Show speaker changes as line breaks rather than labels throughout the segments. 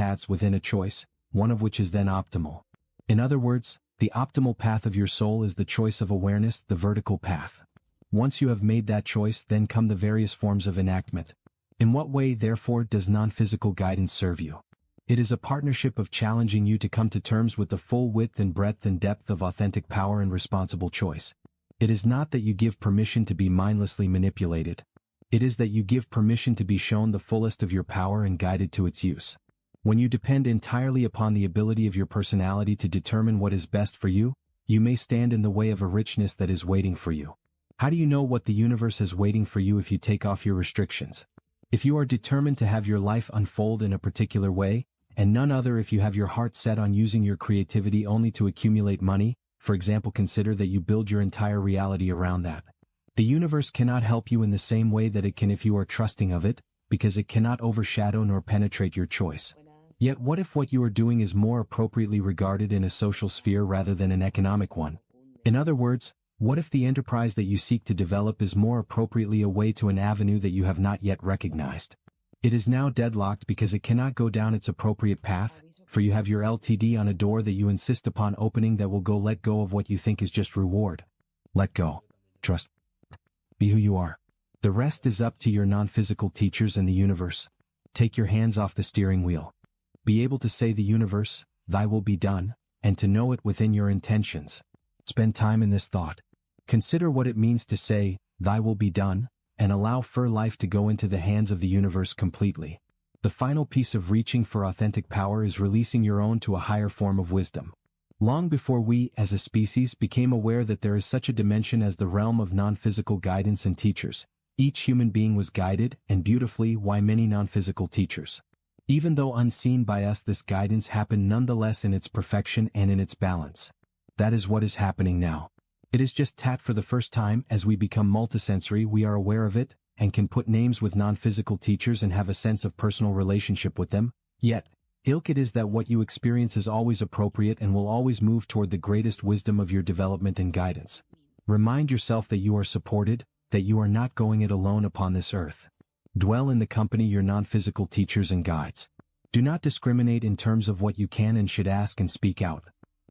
paths within a choice, one of which is then optimal. In other words, the optimal path of your soul is the choice of awareness, the vertical path. Once you have made that choice, then come the various forms of enactment. In what way, therefore, does non-physical guidance serve you? It is a partnership of challenging you to come to terms with the full width and breadth and depth of authentic power and responsible choice. It is not that you give permission to be mindlessly manipulated. It is that you give permission to be shown the fullest of your power and guided to its use. When you depend entirely upon the ability of your personality to determine what is best for you, you may stand in the way of a richness that is waiting for you. How do you know what the universe is waiting for you if you take off your restrictions? If you are determined to have your life unfold in a particular way, and none other if you have your heart set on using your creativity only to accumulate money, for example, consider that you build your entire reality around that. The universe cannot help you in the same way that it can if you are trusting of it, because it cannot overshadow nor penetrate your choice. Yet what if what you are doing is more appropriately regarded in a social sphere rather than an economic one? In other words, what if the enterprise that you seek to develop is more appropriately a way to an avenue that you have not yet recognized? It is now deadlocked because it cannot go down its appropriate path, for you have your LTD on a door that you insist upon opening that will let go of what you think is just reward. Let go. Trust. Be who you are. The rest is up to your non-physical teachers and the universe. Take your hands off the steering wheel. Be able to say the universe, thy will be done, and to know it within your intentions. Spend time in this thought. Consider what it means to say, thy will be done, and allow for life to go into the hands of the universe completely. The final piece of reaching for authentic power is releasing your own to a higher form of wisdom. Long before we, as a species, became aware that there is such a dimension as the realm of non-physical guidance and teachers, each human being was guided, and beautifully, by many non-physical teachers. Even though unseen by us, this guidance happened nonetheless in its perfection and in its balance. That is what is happening now. It is just that for the first time, as we become multisensory, we are aware of it, and can put names with non-physical teachers and have a sense of personal relationship with them. Yet, it is that what you experience is always appropriate and will always move toward the greatest wisdom of your development and guidance. Remind yourself that you are supported, that you are not going it alone upon this earth. Dwell in the company of your non-physical teachers and guides. Do not discriminate in terms of what you can and should ask and speak out.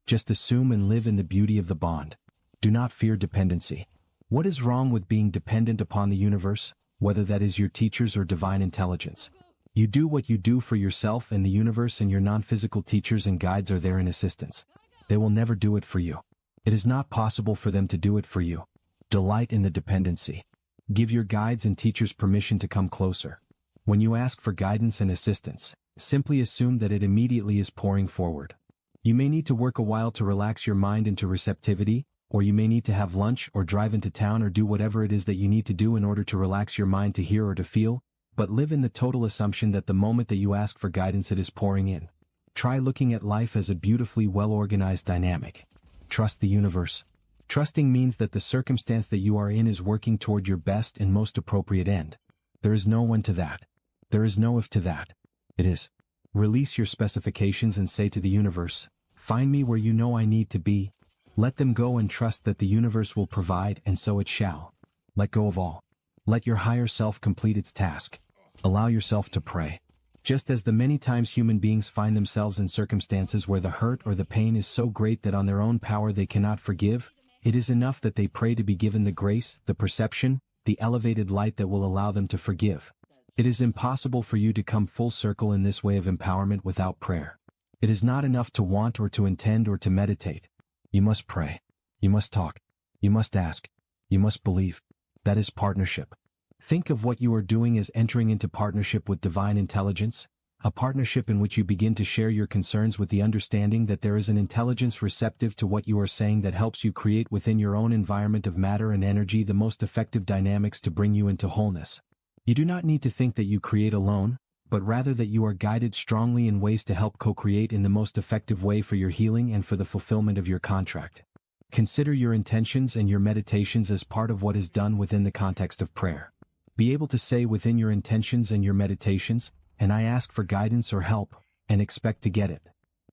Just assume and live in the beauty of the bond. Do not fear dependency. What is wrong with being dependent upon the universe, whether that is your teachers or divine intelligence? You do what you do for yourself, and the universe and your non-physical teachers and guides are there in assistance. They will never do it for you. It is not possible for them to do it for you. Delight in the dependency. Give your guides and teachers permission to come closer. When you ask for guidance and assistance, simply assume that it immediately is pouring forward. You may need to work a while to relax your mind into receptivity, or you may need to have lunch or drive into town or do whatever it is that you need to do in order to relax your mind to hear or to feel, but live in the total assumption that the moment that you ask for guidance it is pouring in. Try looking at life as a beautifully well-organized dynamic. Trust the universe. Trusting means that the circumstance that you are in is working toward your best and most appropriate end. There is no when to that. There is no if to that. It is. Release your specifications and say to the universe, find me where you know I need to be. Let them go and trust that the universe will provide, and so it shall. Let go of all. Let your higher self complete its task. Allow yourself to pray. Just as the many times human beings find themselves in circumstances where the hurt or the pain is so great that on their own power they cannot forgive, it is enough that they pray to be given the grace, the perception, the elevated light that will allow them to forgive. It is impossible for you to come full circle in this way of empowerment without prayer. It is not enough to want or to intend or to meditate. You must pray. You must talk. You must ask. You must believe. That is partnership. Think of what you are doing as entering into partnership with divine intelligence, a partnership in which you begin to share your concerns with the understanding that there is an intelligence receptive to what you are saying that helps you create within your own environment of matter and energy the most effective dynamics to bring you into wholeness. You do not need to think that you create alone, but rather that you are guided strongly in ways to help co-create in the most effective way for your healing and for the fulfillment of your contract. Consider your intentions and your meditations as part of what is done within the context of prayer. Be able to say within your intentions and your meditations, and I ask for guidance or help, and expect to get it.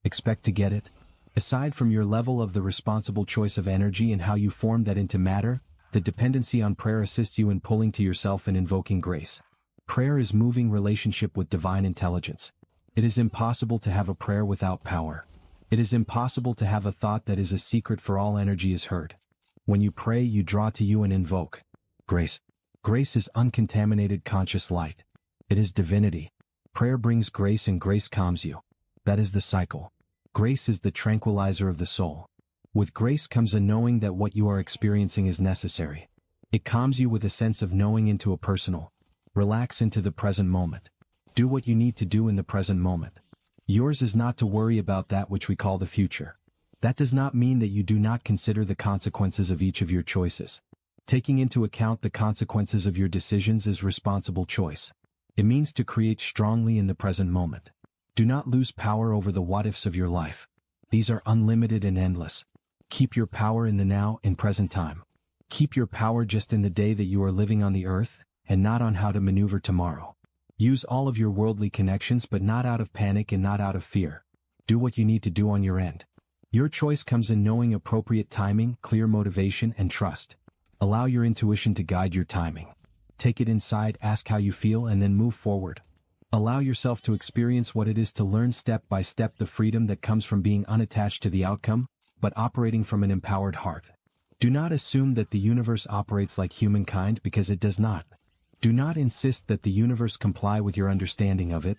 Expect to get it. Aside from your level of the responsible choice of energy and how you form that into matter, the dependency on prayer assists you in pulling to yourself and invoking grace. Prayer is moving relationship with divine intelligence. It is impossible to have a prayer without power. It is impossible to have a thought that is a secret, for all energy is heard. When you pray, you draw to you and invoke grace. Grace is uncontaminated conscious light. It is divinity. Prayer brings grace and grace calms you. That is the cycle. Grace is the tranquilizer of the soul. With grace comes a knowing that what you are experiencing is necessary. It calms you with a sense of knowing into a personal. Relax into the present moment. Do what you need to do in the present moment. Yours is not to worry about that which we call the future. That does not mean that you do not consider the consequences of each of your choices. Taking into account the consequences of your decisions is responsible choice. It means to create strongly in the present moment. Do not lose power over the what-ifs of your life. These are unlimited and endless. Keep your power in the now, in present time. Keep your power just in the day that you are living on the earth, and not on how to maneuver tomorrow. Use all of your worldly connections, but not out of panic and not out of fear. Do what you need to do on your end. Your choice comes in knowing appropriate timing, clear motivation, and trust. Allow your intuition to guide your timing. Take it inside, ask how you feel, and then move forward. Allow yourself to experience what it is to learn step by step the freedom that comes from being unattached to the outcome, but operating from an empowered heart. Do not assume that the universe operates like humankind, because it does not. Do not insist that the universe comply with your understanding of it.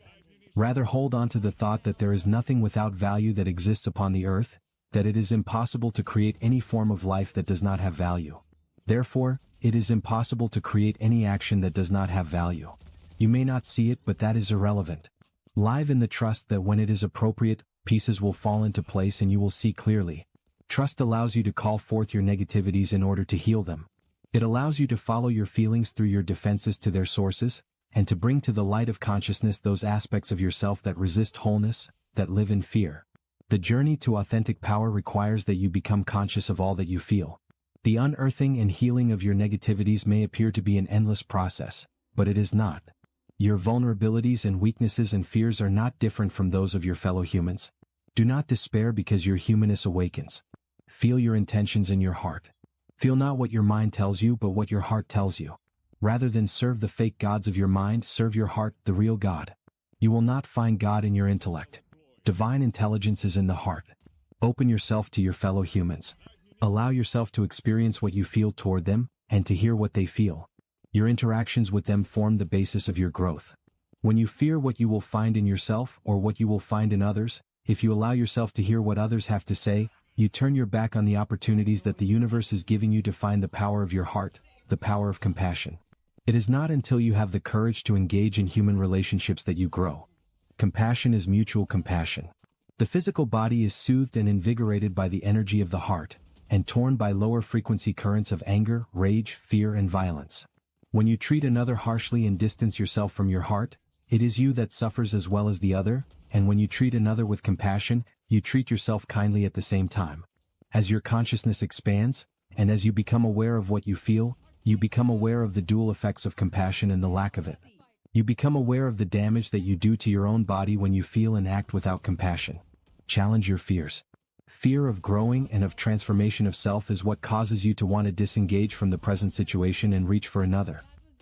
Rather, hold on to the thought that there is nothing without value that exists upon the earth, that it is impossible to create any form of life that does not have value. Therefore, it is impossible to create any action that does not have value. You may not see it, but that is irrelevant. Live in the trust that when it is appropriate, pieces will fall into place and you will see clearly. Trust allows you to call forth your negativities in order to heal them. It allows you to follow your feelings through your defenses to their sources, and to bring to the light of consciousness those aspects of yourself that resist wholeness, that live in fear. The journey to authentic power requires that you become conscious of all that you feel. The unearthing and healing of your negativities may appear to be an endless process, but it is not. Your vulnerabilities and weaknesses and fears are not different from those of your fellow humans. Do not despair because your humanness awakens. Feel your intentions in your heart. Feel not what your mind tells you, but what your heart tells you. Rather than serve the fake gods of your mind, serve your heart, the real God. You will not find God in your intellect. Divine intelligence is in the heart. Open yourself to your fellow humans. Allow yourself to experience what you feel toward them, and to hear what they feel. Your interactions with them form the basis of your growth. When you fear what you will find in yourself or what you will find in others, if you allow yourself to hear what others have to say, you turn your back on the opportunities that the universe is giving you to find the power of your heart, the power of compassion. It is not until you have the courage to engage in human relationships that you grow. Compassion is mutual compassion. The physical body is soothed and invigorated by the energy of the heart, and torn by lower frequency currents of anger, rage, fear, and violence. When you treat another harshly and distance yourself from your heart, it is you that suffers as well as the other, and when you treat another with compassion, you treat yourself kindly at the same time. As your consciousness expands, and as you become aware of what you feel, you become aware of the dual effects of compassion and the lack of it. You become aware of the damage that you do to your own body when you feel and act without compassion. Challenge your fears. Fear of growing and of transformation of self is what causes you to want to disengage from the present situation and reach for another.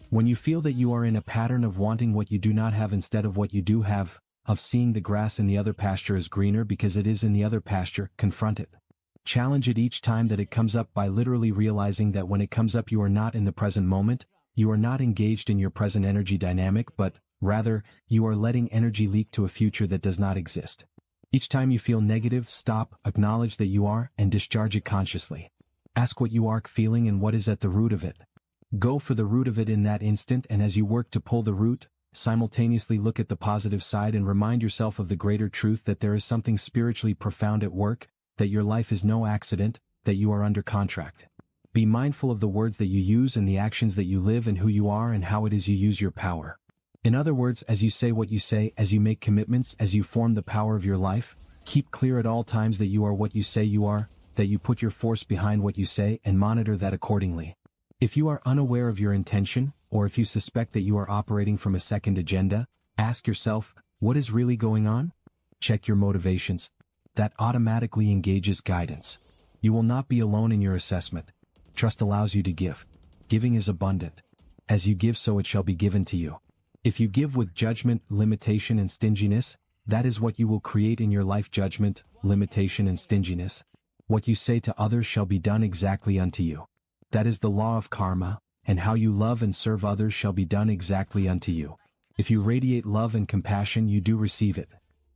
When you feel that you are in a pattern of wanting what you do not have instead of what you do have, of seeing the grass in the other pasture as greener because it is in the other pasture, confront it. Challenge it each time that it comes up by literally realizing that when it comes up you are not in the present moment, you are not engaged in your present energy dynamic, but, rather, you are letting energy leak to a future that does not exist. Each time you feel negative, stop, acknowledge that you are, and discharge it consciously. Ask what you are feeling and what is at the root of it. Go for the root of it in that instant, and as you work to pull the root, simultaneously look at the positive side and remind yourself of the greater truth that there is something spiritually profound at work, that your life is no accident, that you are under contract. Be mindful of the words that you use and the actions that you live and who you are and how it is you use your power. In other words, as you say what you say, as you make commitments, as you form the power of your life, keep clear at all times that you are what you say you are, that you put your force behind what you say and monitor that accordingly. If you are unaware of your intention, or if you suspect that you are operating from a second agenda, ask yourself, what is really going on? Check your motivations. That automatically engages guidance. You will not be alone in your assessment. Trust allows you to give. Giving is abundant. As you give, so it shall be given to you. If you give with judgment, limitation, and stinginess, That is what you will create in your life: judgment, limitation and stinginess. What you say to others shall be done exactly unto you. That is the law of karma, and how you love and serve others shall be done exactly unto you. If you radiate love and compassion, you do receive it.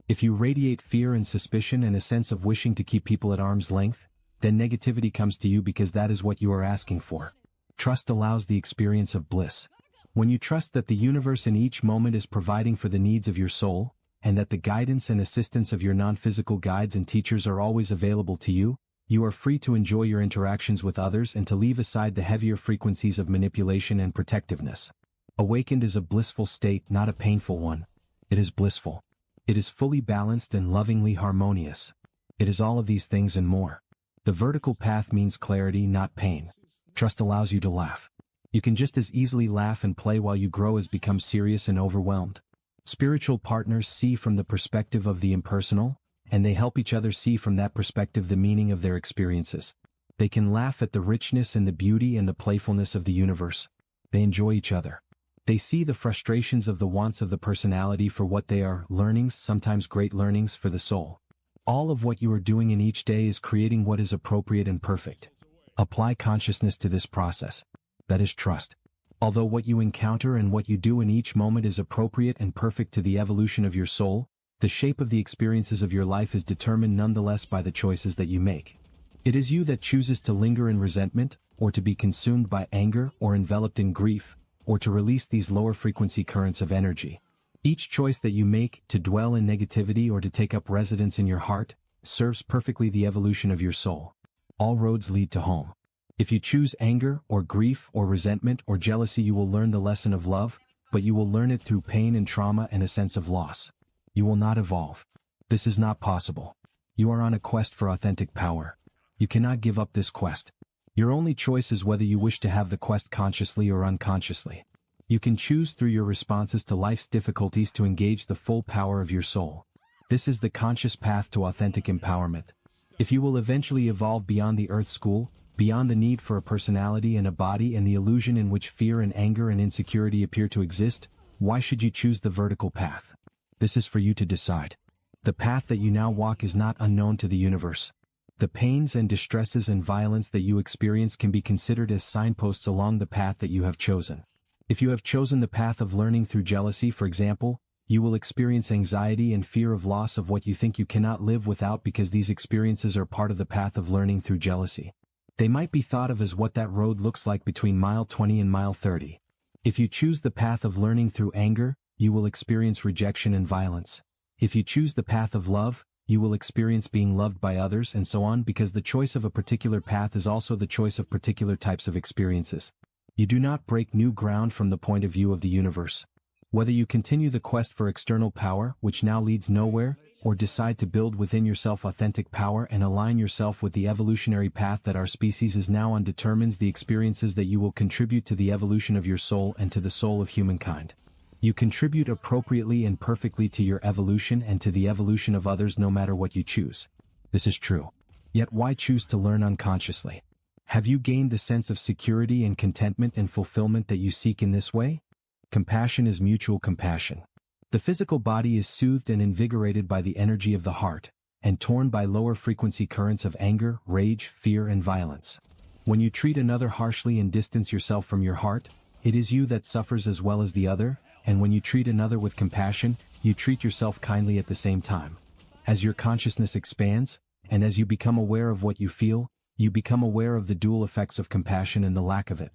If you radiate fear and suspicion and a sense of wishing to keep people at arm's length, then negativity comes to you because that is what you are asking for. Trust allows the experience of bliss. When you trust that the universe in each moment is providing for the needs of your soul, and that the guidance and assistance of your non-physical guides and teachers are always available to you, you are free to enjoy your interactions with others and to leave aside the heavier frequencies of manipulation and protectiveness. Awakened is a blissful state, not a painful one. It is blissful. It is fully balanced and lovingly harmonious. It is all of these things and more. The vertical path means clarity, not pain. Trust allows you to laugh. You can just as easily laugh and play while you grow as become serious and overwhelmed. Spiritual partners see from the perspective of the impersonal, and they help each other see from that perspective the meaning of their experiences. They can laugh at the richness and the beauty and the playfulness of the universe. They enjoy each other. They see the frustrations of the wants of the personality for what they are: learnings, sometimes great learnings for the soul. All of what you are doing in each day is creating what is appropriate and perfect. Apply consciousness to this process. That is trust. Although what you encounter and what you do in each moment is appropriate and perfect to the evolution of your soul, the shape of the experiences of your life is determined nonetheless by the choices that you make. It is you that chooses to linger in resentment, or to be consumed by anger, or enveloped in grief, or to release these lower frequency currents of energy. Each choice that you make, to dwell in negativity or to take up residence in your heart, serves perfectly the evolution of your soul. All roads lead to home. If you choose anger, or grief, or resentment, or jealousy, you will learn the lesson of love, but you will learn it through pain and trauma and a sense of loss. You will not evolve. This is not possible. You are on a quest for authentic power. You cannot give up this quest. Your only choice is whether you wish to have the quest consciously or unconsciously. You can choose through your responses to life's difficulties to engage the full power of your soul. This is the conscious path to authentic empowerment. If you will eventually evolve beyond the earth school, beyond the need for a personality and a body and the illusion in which fear and anger and insecurity appear to exist, why should you choose the vertical path? This is for you to decide. The path that you now walk is not unknown to the universe. The pains and distresses and violence that you experience can be considered as signposts along the path that you have chosen. If you have chosen the path of learning through jealousy, for example, you will experience anxiety and fear of loss of what you think you cannot live without, because these experiences are part of the path of learning through jealousy. They might be thought of as what that road looks like between mile 20 and mile 30. If you choose the path of learning through anger, you will experience rejection and violence. If you choose the path of love, you will experience being loved by others, and so on, because the choice of a particular path is also the choice of particular types of experiences. You do not break new ground from the point of view of the universe. Whether you continue the quest for external power, which now leads nowhere, or decide to build within yourself authentic power and align yourself with the evolutionary path that our species is now on, determines the experiences that you will contribute to the evolution of your soul and to the soul of humankind. You contribute appropriately and perfectly to your evolution and to the evolution of others, no matter what you choose. This is true. Yet why choose to learn unconsciously? Have you gained the sense of security and contentment and fulfillment that you seek in this way? Compassion is mutual compassion. The physical body is soothed and invigorated by the energy of the heart, and torn by lower frequency currents of anger, rage, fear, and violence. When you treat another harshly and distance yourself from your heart, it is you that suffers as well as the other, and when you treat another with compassion, you treat yourself kindly at the same time. As your consciousness expands, and as you become aware of what you feel, you become aware of the dual effects of compassion and the lack of it.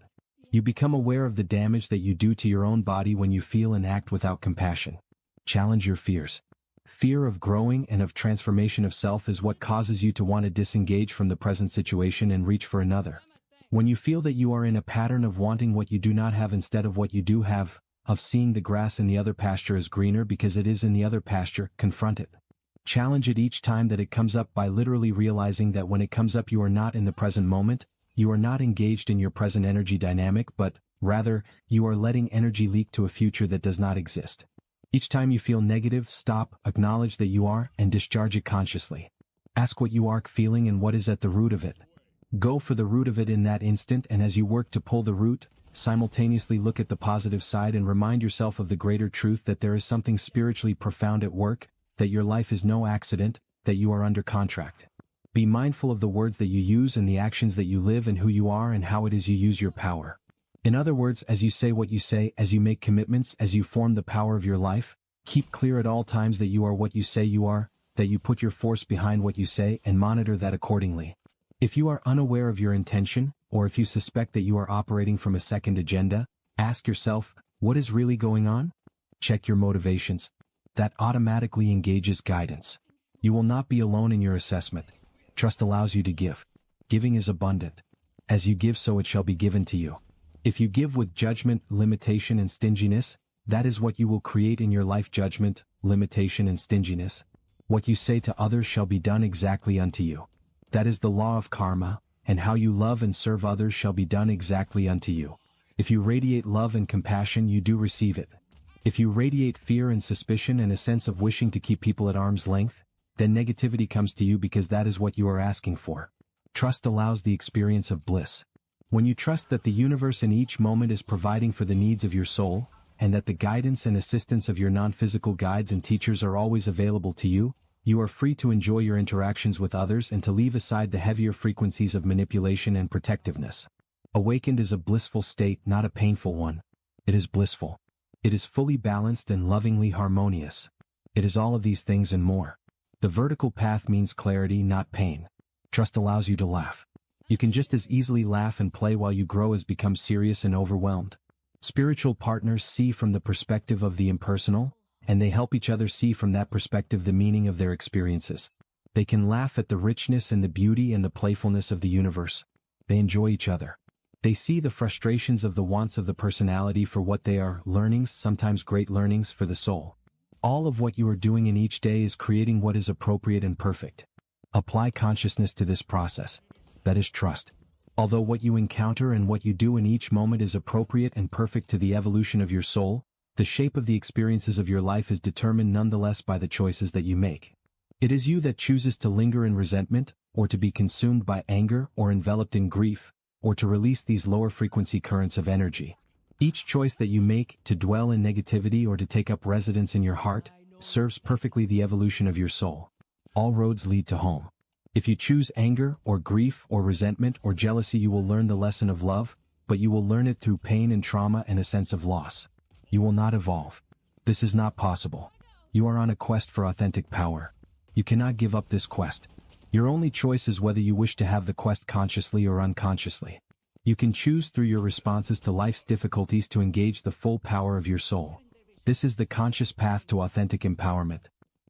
You become aware of the damage that you do to your own body when you feel and act without compassion. Challenge your fears. Fear of growing and of transformation of self is what causes you to want to disengage from the present situation and reach for another. When you feel that you are in a pattern of wanting what you do not have instead of what you do have, of seeing the grass in the other pasture as greener because it is in the other pasture, confront it. Challenge it each time that it comes up by literally realizing that when it comes up you are not in the present moment, you are not engaged in your present energy dynamic, but, rather, you are letting energy leak to a future that does not exist. Each time you feel negative, stop, acknowledge that you are, and discharge it consciously. Ask what you are feeling and what is at the root of it. Go for the root of it in that instant, and as you work to pull the root, simultaneously look at the positive side and remind yourself of the greater truth that there is something spiritually profound at work, that your life is no accident, that you are under contract. Be mindful of the words that you use and the actions that you live and who you are and how it is you use your power. In other words, as you say what you say, as you make commitments, as you form the power of your life, keep clear at all times that you are what you say you are, that you put your force behind what you say and monitor that accordingly. If you are unaware of your intention, or if you suspect that you are operating from a second agenda, ask yourself, what is really going on? Check your motivations. That automatically engages guidance. You will not be alone in your assessment. Trust allows you to give. Giving is abundant. As you give, so it shall be given to you. If you give with judgment, limitation, and stinginess, that is what you will create in your life: judgment, limitation, and stinginess. What you say to others shall be done exactly unto you. That is the law of karma, and how you love and serve others shall be done exactly unto you. If you radiate love and compassion, you do receive it. If you radiate fear and suspicion and a sense of wishing to keep people at arm's length, then negativity comes to you because that is what you are asking for. Trust allows the experience of bliss. When you trust that the universe in each moment is providing for the needs of your soul, and that the guidance and assistance of your non-physical guides and teachers are always available to you, you are free to enjoy your interactions with others and to leave aside the heavier frequencies of manipulation and protectiveness. Awakened is a blissful state, not a painful one. It is blissful. It is fully balanced and lovingly harmonious. It is all of these things and more. The vertical path means clarity, not pain. Trust allows you to laugh. You can just as easily laugh and play while you grow as become serious and overwhelmed. Spiritual partners see from the perspective of the impersonal, and they help each other see from that perspective the meaning of their experiences. They can laugh at the richness and the beauty and the playfulness of the universe. They enjoy each other. They see the frustrations of the wants of the personality for what they are, learnings, sometimes great learnings for the soul. All of what you are doing in each day is creating what is appropriate and perfect. Apply consciousness to this process. That is trust. Although what you encounter and what you do in each moment is appropriate and perfect to the evolution of your soul, the shape of the experiences of your life is determined nonetheless by the choices that you make. It is you that chooses to linger in resentment, or to be consumed by anger, or enveloped in grief, or to release these lower frequency currents of energy. Each choice that you make, to dwell in negativity or to take up residence in your heart, serves perfectly the evolution of your soul. All roads lead to home. If you choose anger, or grief, or resentment, or jealousy, you will learn the lesson of love, but you will learn it through pain and trauma and a sense of loss. You will not evolve. This is not possible. You are on a quest for authentic power. You cannot give up this quest. Your only choice is whether you wish to have the quest consciously or unconsciously. You can choose through your responses to life's difficulties to engage the full power of your soul. This is the conscious path to authentic empowerment.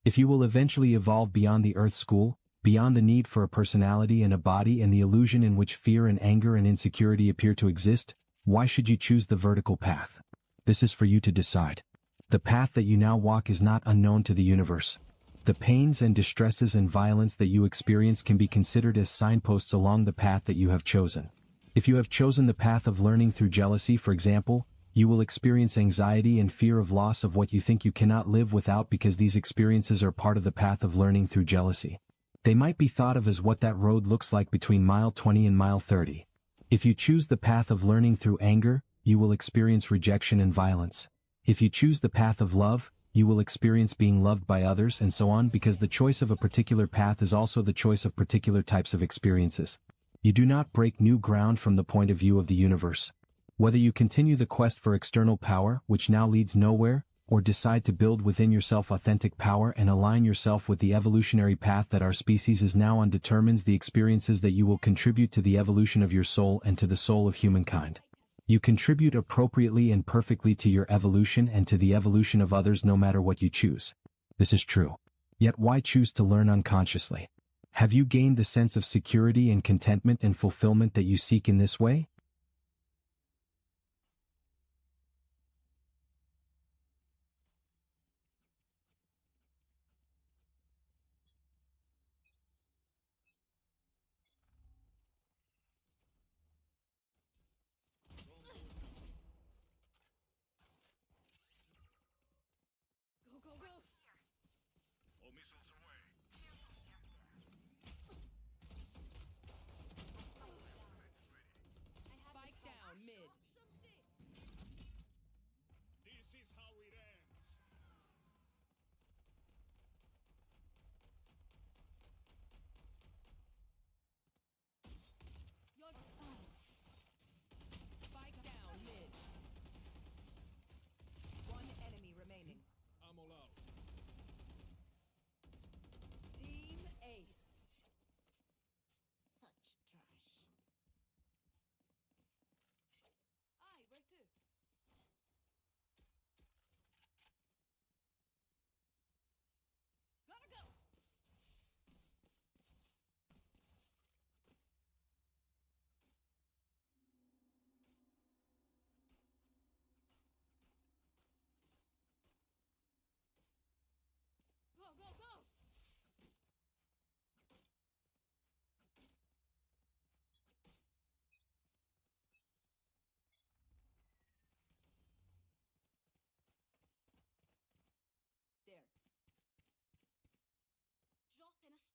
If you will eventually evolve beyond the earth school, beyond the need for a personality and a body and the illusion in which fear and anger and insecurity appear to exist, why should you choose the vertical path? This is for you to decide. The path that you now walk is not unknown to the universe. The pains and distresses and violence that you experience can be considered as signposts along the path that you have chosen. If you have chosen the path of learning through jealousy, for example, you will experience anxiety and fear of loss of what you think you cannot live without, because these experiences are part of the path of learning through jealousy. They might be thought of as what that road looks like between mile 20 and mile 30. If you choose the path of learning through anger, you will experience rejection and violence. If you choose the path of love, you will experience being loved by others, and so on, because the choice of a particular path is also the choice of particular types of experiences. You do not break new ground from the point of view of the universe. Whether you continue the quest for external power, which now leads nowhere, or decide to build within yourself authentic power and align yourself with the evolutionary path that our species is now on, determines the experiences that you will contribute to the evolution of your soul and to the soul of humankind. You contribute appropriately and perfectly to your evolution and to the evolution of others, no matter what you choose. This is true. Yet why choose to learn unconsciously? Have you gained the sense of security and contentment and fulfillment that you seek in this way?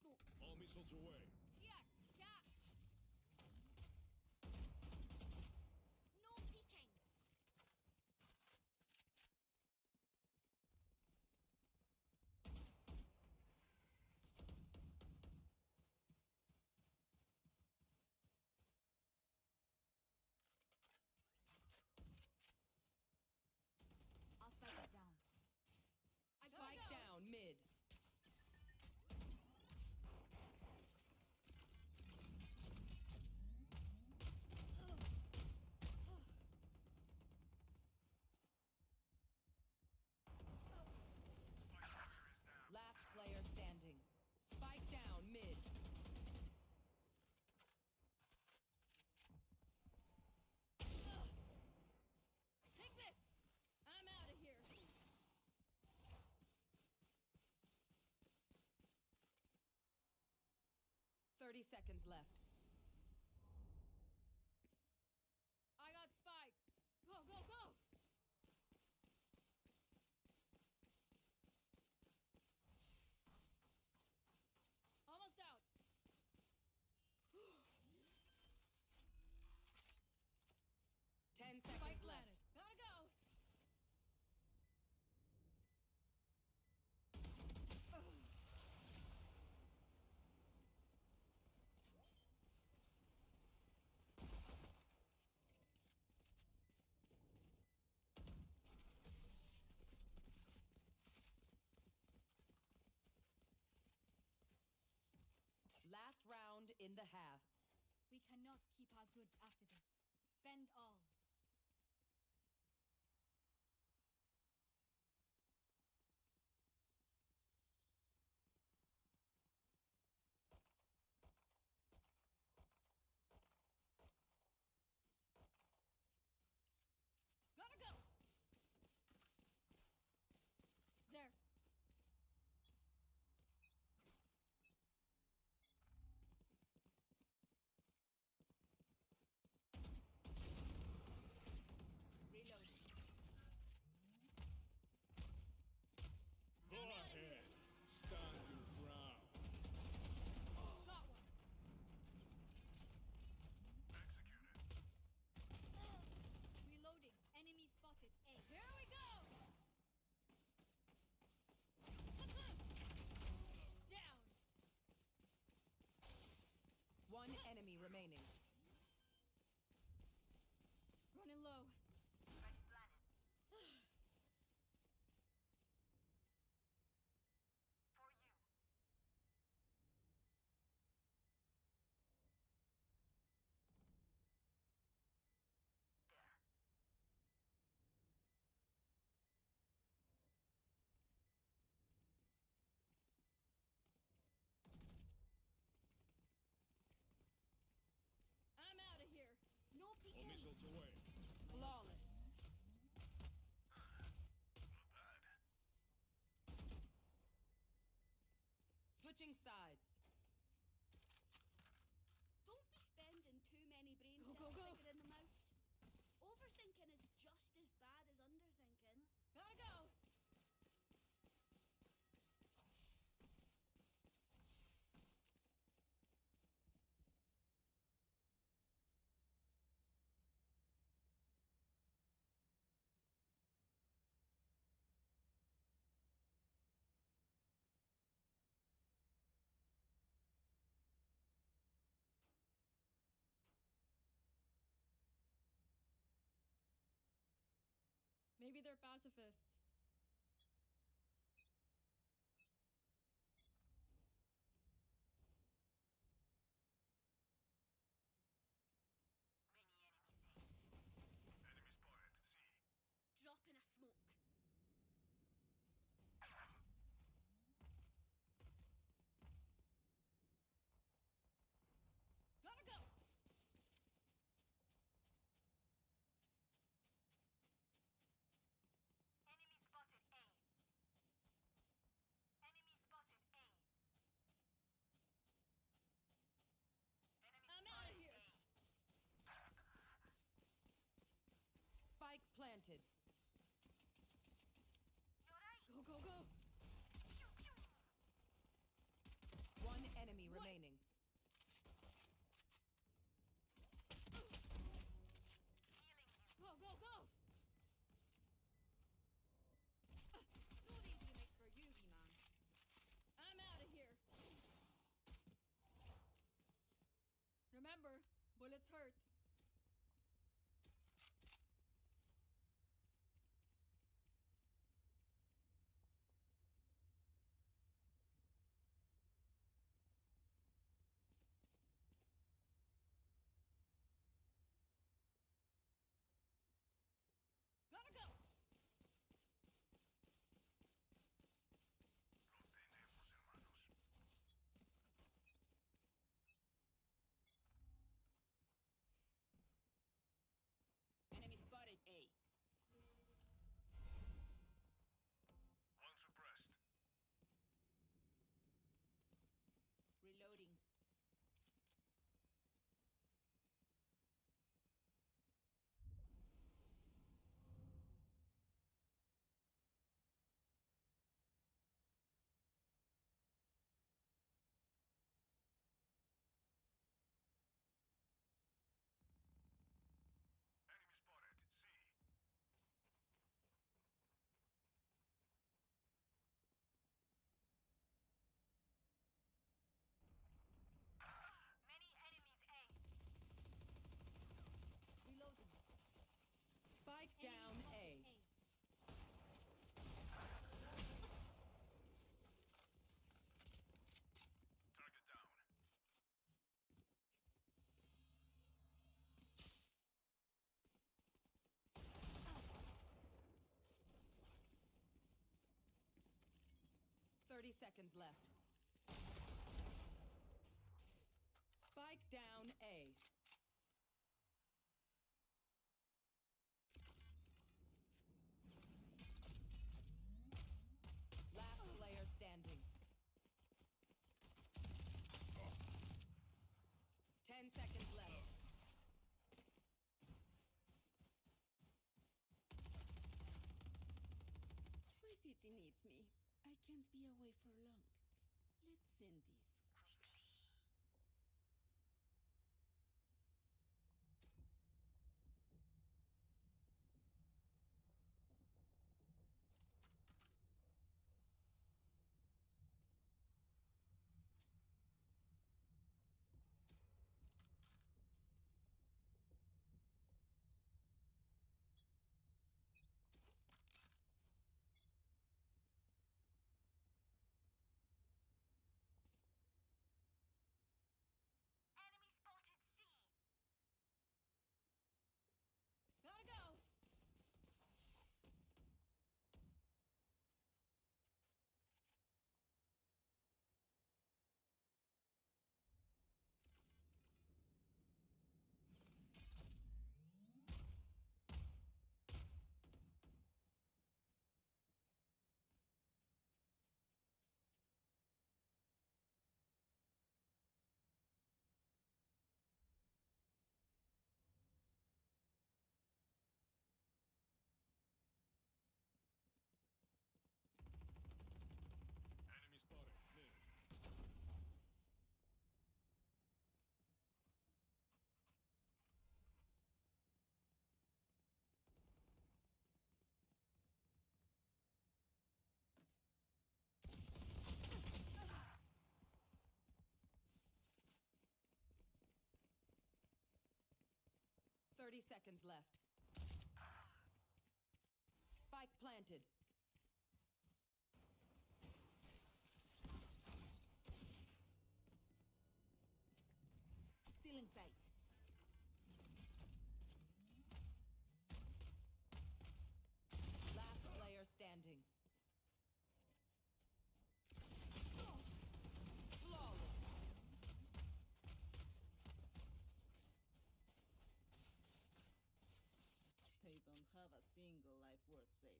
smoke.
All missiles away.
Here, catch. No peeking. I'll spike it down.
Spike down mid. Last player standing. Spike down mid.
Take this. I'm out of here.
Thirty seconds left.
I got spike. Go, go, go. Almost out.
10
Spike
seconds
planted.
left.
Gotta go.
Last round in the half.
We cannot keep our goods after this. Spend all. Gotta go. There. Reloading.
Go ahead. Stand your ground.
Got one.
Executed.
Reloading. Enemy spotted. A. Here we go. Down.
One enemy remaining.
Running low.
For you. There.
I'm out of here. No
All
peeking.
missiles away.
Flawless.
Not bad.
Switching sides.
Don't be spending too many brain
Go,
cells
go, go.
figuring them out. Overthinking is just as bad as underthinking.
Gotta go. Maybe they're pacifists.
Many enemies say.
Enemy spotted. C.
Dropping a smoke.
Gotta go.
Enemy spotted A. Enemy spotted A. Enemy
I'm out of
spotted
here.
A.
Spike planted.
You're right.
Go, go, go.
Pew, pew.
One enemy. 30 seconds left. Spike down A. Last player standing. 10 seconds left.
My city needs me. I can't be away for long. Let's end this quickly.
Enemy spotted C.
Gotta go!
Enemy spotted. Mid.
30 seconds left. Spike planted.
Still in sight.
Last player standing. Flawless.
They don't have a single life worth saving.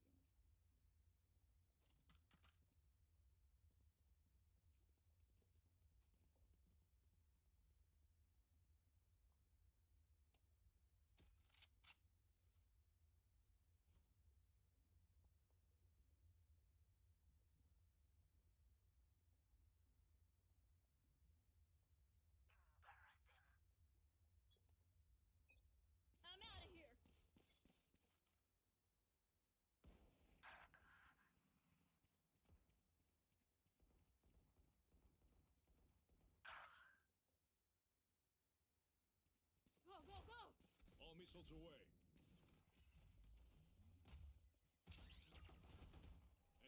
I'm out of here. Go, go, go!
All missiles away.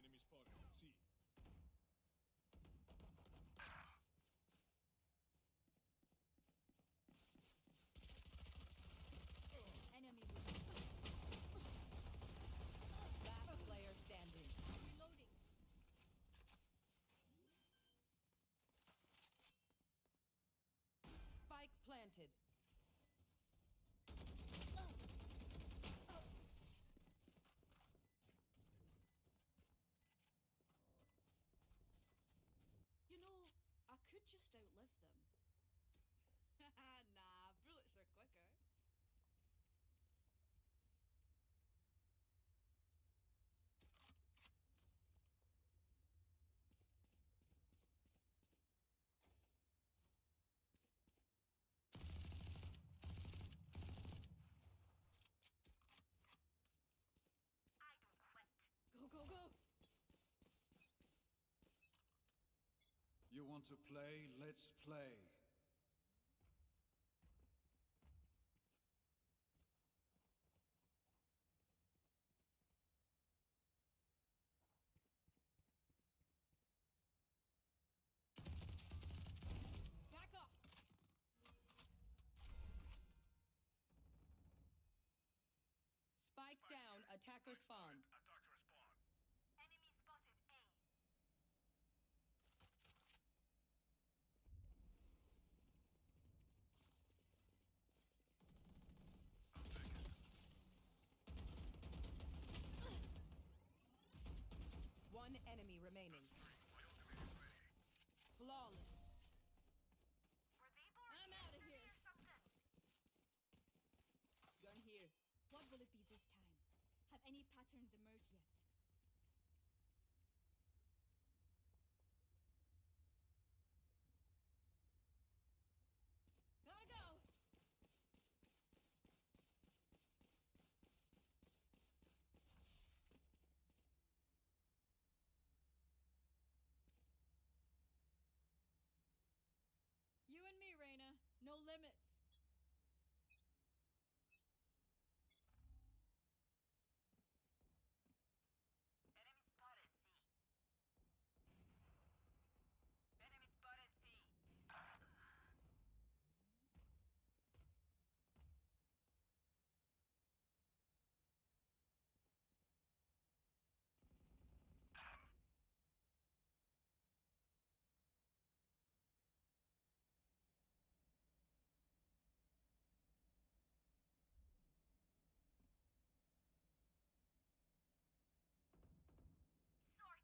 Enemy spotted. C.
Enemy removed.
Last player standing.
Reloading.
Spike planted.
You know, I could just outlive them. Nah, bullets are quicker.
I don't quit.
Go, go, go!
You want to play? Let's play.
Back off!
Spike down. Attacker spawn.
Attacker spawn.
Enemy spotted A.
enemy remaining. Flawless.
Were they born
I'm out of
yesterday
here.
or something?
Gun here.
What will it be this time? Have any patterns emerged yet?
Gotta go. You and me, Reina. No limits.
Enemy spotted C. Enemy spotted C. Sorted.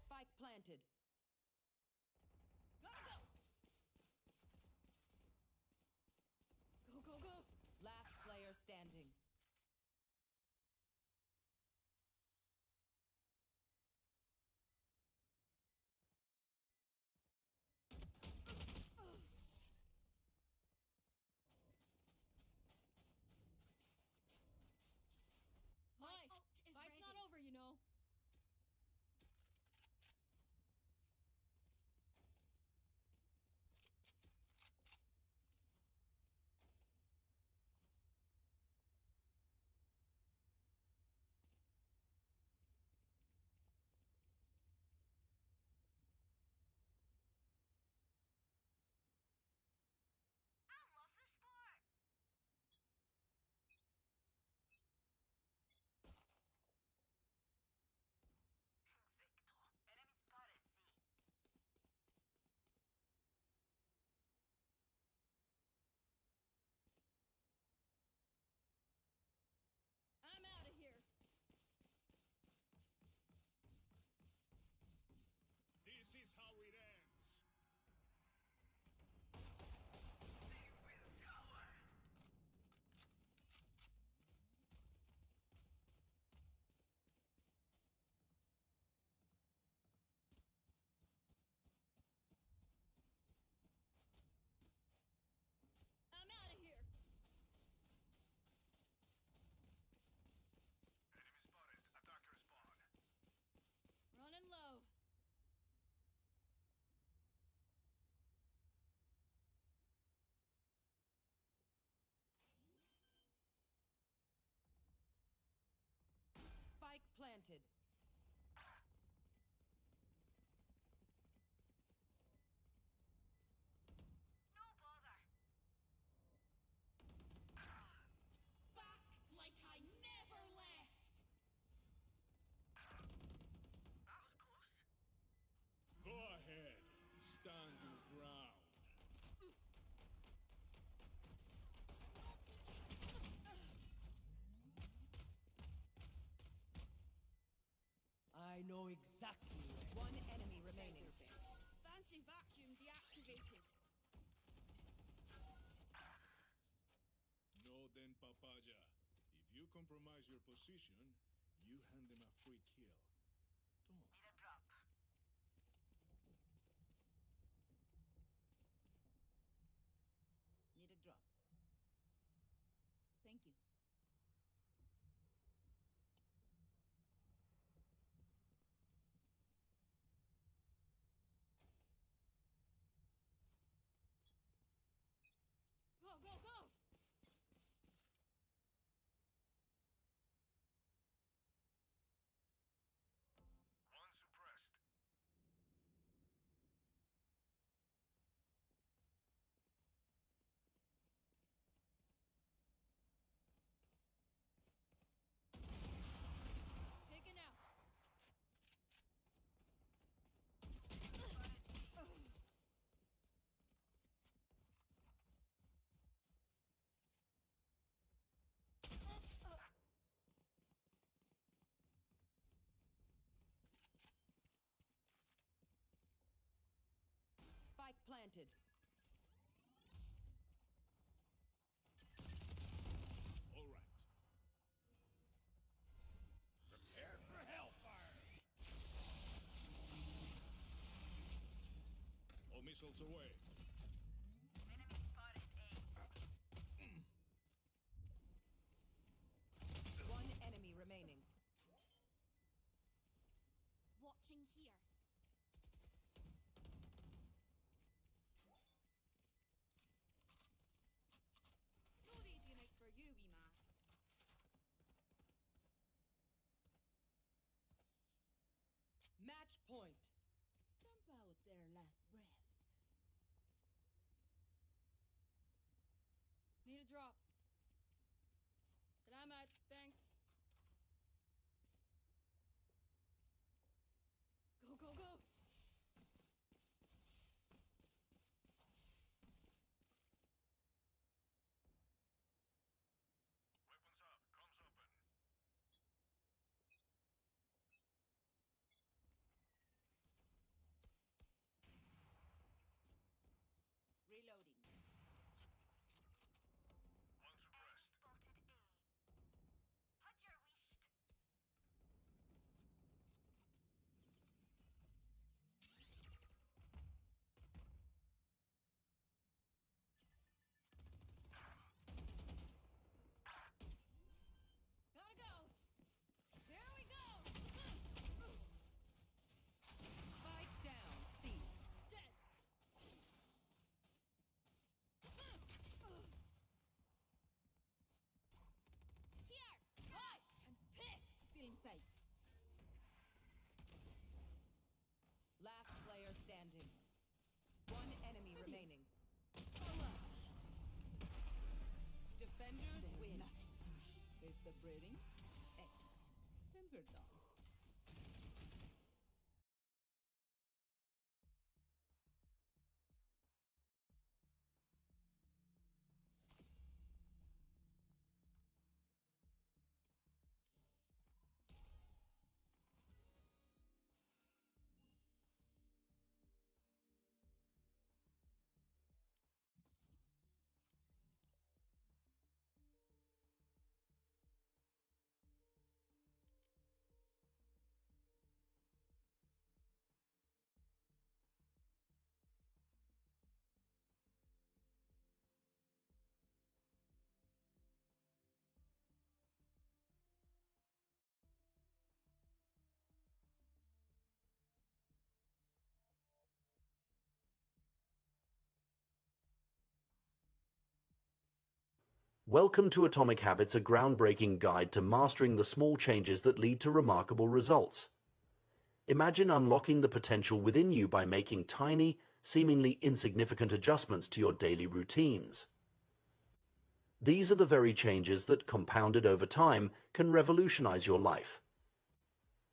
Spike planted.
Gotta go. Go, go, go.
Last player standing.
Hi.
ult is
Fight's
ready.
not over, you know.
I love this sport. Invicto. Enemy spotted C.
I'm out of here.
This is how it ends.
I'm out of here.
Enemy spotted. Attacker spawn.
Running low.
Spike planted.
No bother.
Back like I never left.
That was close.
Go ahead. Stand your ground.
I know exactly where.
One enemy remaining.
Fancy vacuum deactivated.
No den papaya. If you compromise your position, you hand them a free kill. Come on.
Need a drop.
Need a drop. Thank you.
Go, go, go.
planted.
All right. Prepare for hellfire! All missiles away.
Enemy spotted A.
One enemy remaining.
Watching here. No easy night for you, wee ma.
Match point.
Stamp out their last breath.
Need a drop. Salamat, thanks. Go, go, go!
Weapons up. Comms open.
Reloading.
One suppressed.
Spotted A. Had your wished.
Gotta go! Here we go!
Spike down. C.
Dead! Here! Right! I'm pissed!
Still in sight.
Last player standing. One enemy
Idiots.
remaining.
They're
Defenders win.
nothing to me. Is the breathing? Excellent. Then we're done.
Welcome to Atomic Habits, a groundbreaking guide to mastering the small changes that lead to remarkable results. Imagine unlocking the potential within you by making tiny, seemingly insignificant adjustments to your daily routines. These are the very changes that, compounded over time, can revolutionize your life.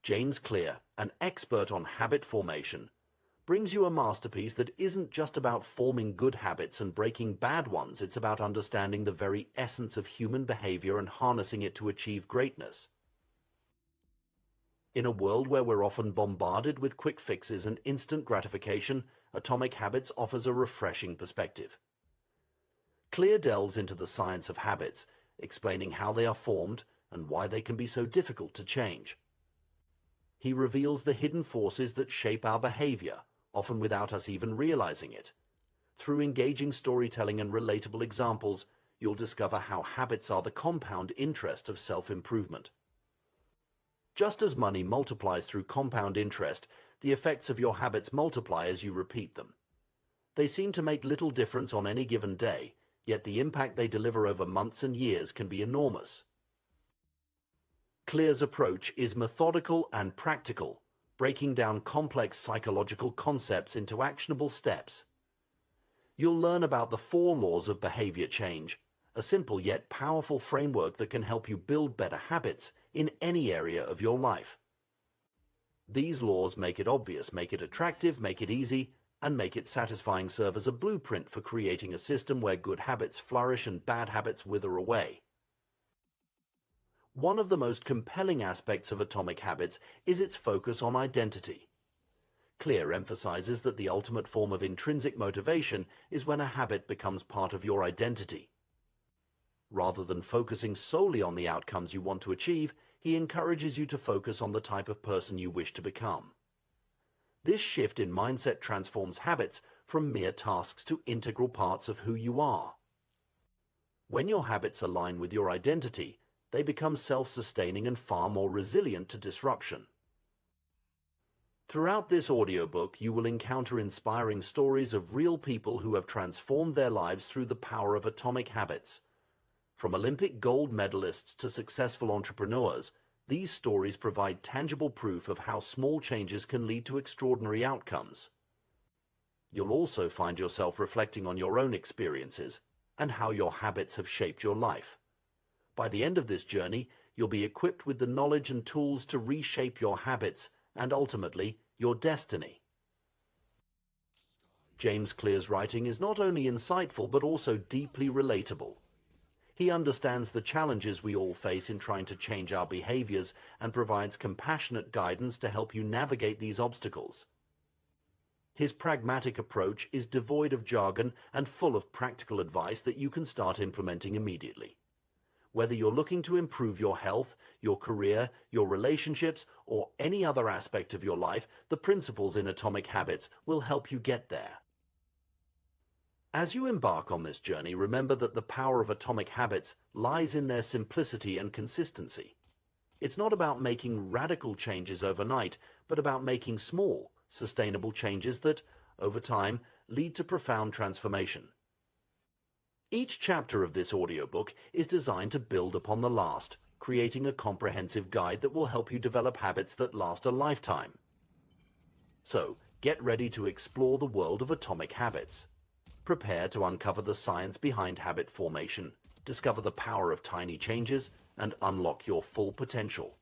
James Clear, an expert on habit formation, brings you a masterpiece that isn't just about forming good habits and breaking bad ones. It's about understanding the very essence of human behavior and harnessing it to achieve greatness. In a world where we're often bombarded with quick fixes and instant gratification, Atomic Habits offers a refreshing perspective. Clear delves into the science of habits, explaining how they are formed and why they can be so difficult to change. He reveals the hidden forces that shape our behavior, often without us even realizing it. Through engaging storytelling and relatable examples, you'll discover how habits are the compound interest of self-improvement. Just as money multiplies through compound interest, the effects of your habits multiply as you repeat them. They seem to make little difference on any given day, yet the impact they deliver over months and years can be enormous. Clear's approach is methodical and practical, breaking down complex psychological concepts into actionable steps. You'll learn about the 4 laws of behavior change, a simple yet powerful framework that can help you build better habits in any area of your life. These laws make it obvious, make it attractive, make it easy, and make it satisfying. Serve as a blueprint for creating a system where good habits flourish and bad habits wither away. One of the most compelling aspects of Atomic Habits is its focus on identity. Clear emphasizes that the ultimate form of intrinsic motivation is when a habit becomes part of your identity. Rather than focusing solely on the outcomes you want to achieve, he encourages you to focus on the type of person you wish to become. This shift in mindset transforms habits from mere tasks to integral parts of who you are. When your habits align with your identity, they become self-sustaining and far more resilient to disruption. Throughout this audiobook, you will encounter inspiring stories of real people who have transformed their lives through the power of atomic habits. From Olympic gold medalists to successful entrepreneurs, these stories provide tangible proof of how small changes can lead to extraordinary outcomes. You'll also find yourself reflecting on your own experiences and how your habits have shaped your life. By the end of this journey, you'll be equipped with the knowledge and tools to reshape your habits and ultimately your destiny. James Clear's writing is not only insightful but also deeply relatable. He understands the challenges we all face in trying to change our behaviors and provides compassionate guidance to help you navigate these obstacles. His pragmatic approach is devoid of jargon and full of practical advice that you can start implementing immediately. Whether you're looking to improve your health, your career, your relationships, or any other aspect of your life, the principles in Atomic Habits will help you get there. As you embark on this journey, remember that the power of atomic habits lies in their simplicity and consistency. It's not about making radical changes overnight, but about making small, sustainable changes that, over time, lead to profound transformation. Each chapter of this audiobook is designed to build upon the last, creating a comprehensive guide that will help you develop habits that last a lifetime. So, get ready to explore the world of atomic habits. Prepare to uncover the science behind habit formation, discover the power of tiny changes, and unlock your full potential.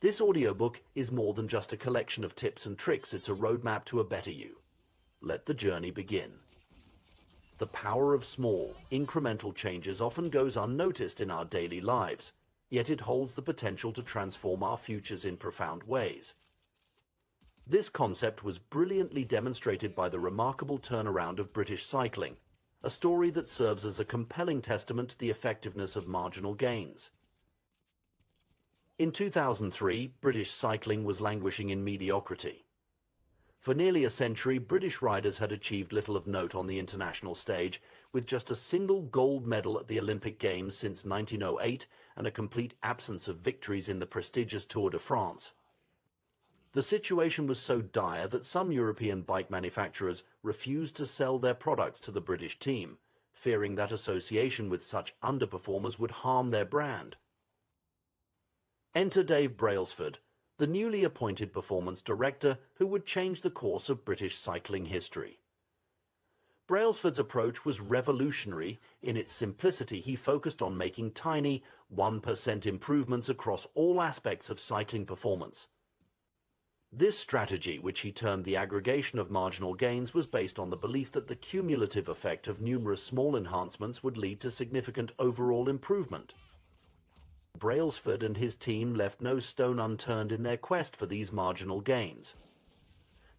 This audiobook is more than just a collection of tips and tricks, it's a roadmap to a better you. Let the journey begin. The power of small, incremental changes often goes unnoticed in our daily lives, yet it holds the potential to transform our futures in profound ways. This concept was brilliantly demonstrated by the remarkable turnaround of British cycling, a story that serves as a compelling testament to the effectiveness of marginal gains. In 2003, British cycling was languishing in mediocrity. For nearly a century, British riders had achieved little of note on the international stage, with just a single gold medal at the Olympic Games since 1908 and a complete absence of victories in the prestigious Tour de France. The situation was so dire that some European bike manufacturers refused to sell their products to the British team, fearing that association with such underperformers would harm their brand. Enter Dave Brailsford, the newly appointed performance director who would change the course of British cycling history. Brailsford's approach was revolutionary. In its simplicity, he focused on making tiny, 1% improvements across all aspects of cycling performance. This strategy, which he termed the aggregation of marginal gains, was based on the belief that the cumulative effect of numerous small enhancements would lead to significant overall improvement. Brailsford and his team left no stone unturned in their quest for these marginal gains.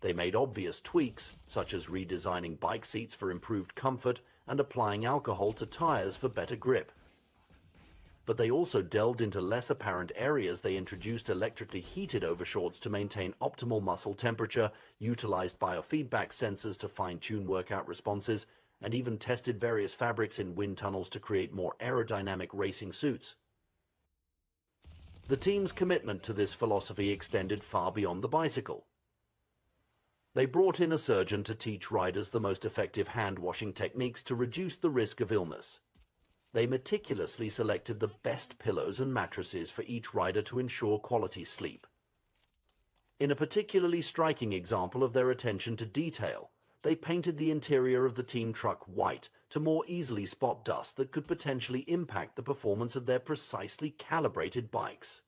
They made obvious tweaks, such as redesigning bike seats for improved comfort and applying alcohol to tires for better grip. But they also delved into less apparent areas. They introduced electrically heated overshorts to maintain optimal muscle temperature, utilized biofeedback sensors to fine-tune workout responses, and even tested various fabrics in wind tunnels to create more aerodynamic racing suits. The team's commitment to this philosophy extended far beyond the bicycle. They brought in a surgeon to teach riders the most effective hand-washing techniques to reduce the risk of illness. They meticulously selected the best pillows and mattresses for each rider to ensure quality sleep. In a particularly striking example of their attention to detail, they painted the interior of the team truck white to more easily spot dust that could potentially impact the performance of their precisely calibrated bikes.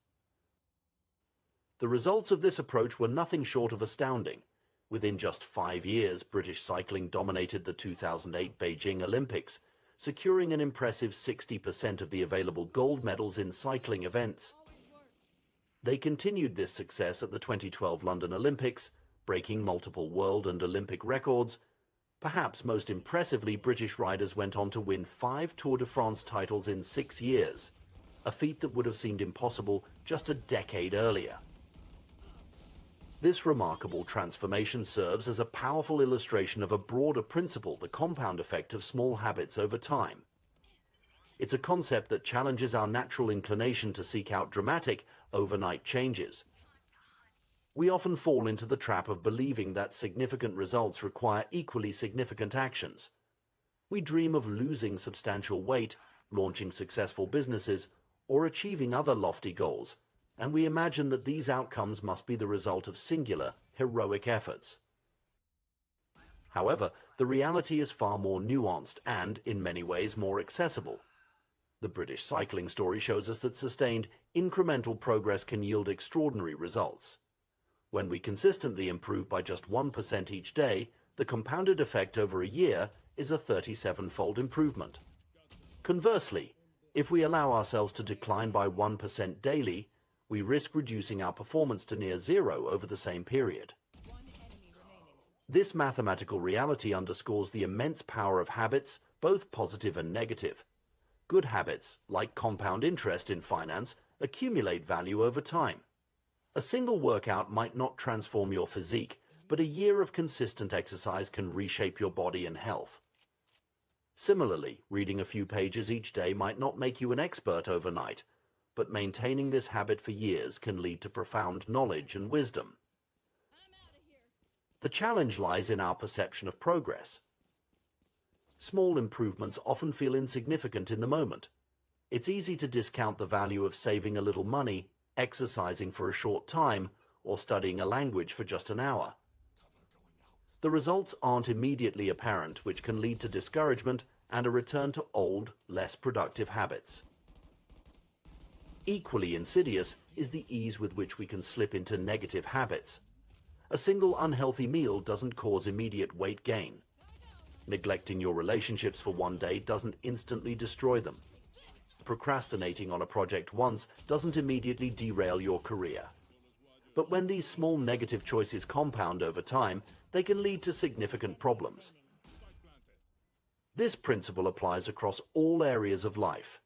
The results of this approach were nothing short of astounding. Within just 5 years, British cycling dominated the 2008 Beijing Olympics, securing an impressive 60% of the available gold medals in cycling events. They continued this success at the 2012 London Olympics, breaking multiple world and Olympic records. Perhaps most impressively, British riders went on to win 5 Tour de France titles in 6 years, a feat that would have seemed impossible just a decade earlier. This remarkable transformation serves as a powerful illustration of a broader principle, the compound effect of small habits over time. It's a concept that challenges our natural inclination to seek out dramatic, overnight changes. We often fall into the trap of believing that significant results require equally significant actions. We dream of losing substantial weight, launching successful businesses, or achieving other lofty goals, and we imagine that these outcomes must be the result of singular, heroic efforts. However, the reality is far more nuanced and, in many ways, more accessible. The British cycling story shows us that sustained, incremental progress can yield extraordinary results. When we consistently improve by just 1% each day, the compounded effect over a year is a 37-fold improvement. Conversely, if we allow ourselves to decline by 1% daily, we risk reducing our performance to near zero over the same period. This mathematical reality underscores the immense power of habits, both positive and negative. Good habits, like compound interest in finance, accumulate value over time. A single workout might not transform your physique, but a year of consistent exercise can reshape your body and health. Similarly, reading a few pages each day might not make you an expert overnight, but maintaining this habit for years can lead to profound knowledge and wisdom. The challenge lies in our perception of progress. Small improvements often feel insignificant in the moment. It's easy to discount the value of saving a little money, exercising for a short time, or studying a language for just an hour. The results aren't immediately apparent, which can lead to discouragement and a return to old, less productive habits. Equally insidious is the ease with which we can slip into negative habits. A single unhealthy meal doesn't cause immediate weight gain. Neglecting your relationships for one day doesn't instantly destroy them. Procrastinating on a project once doesn't immediately derail your career. But when these small negative choices compound over time, they can lead to significant problems. This principle applies across all areas of life.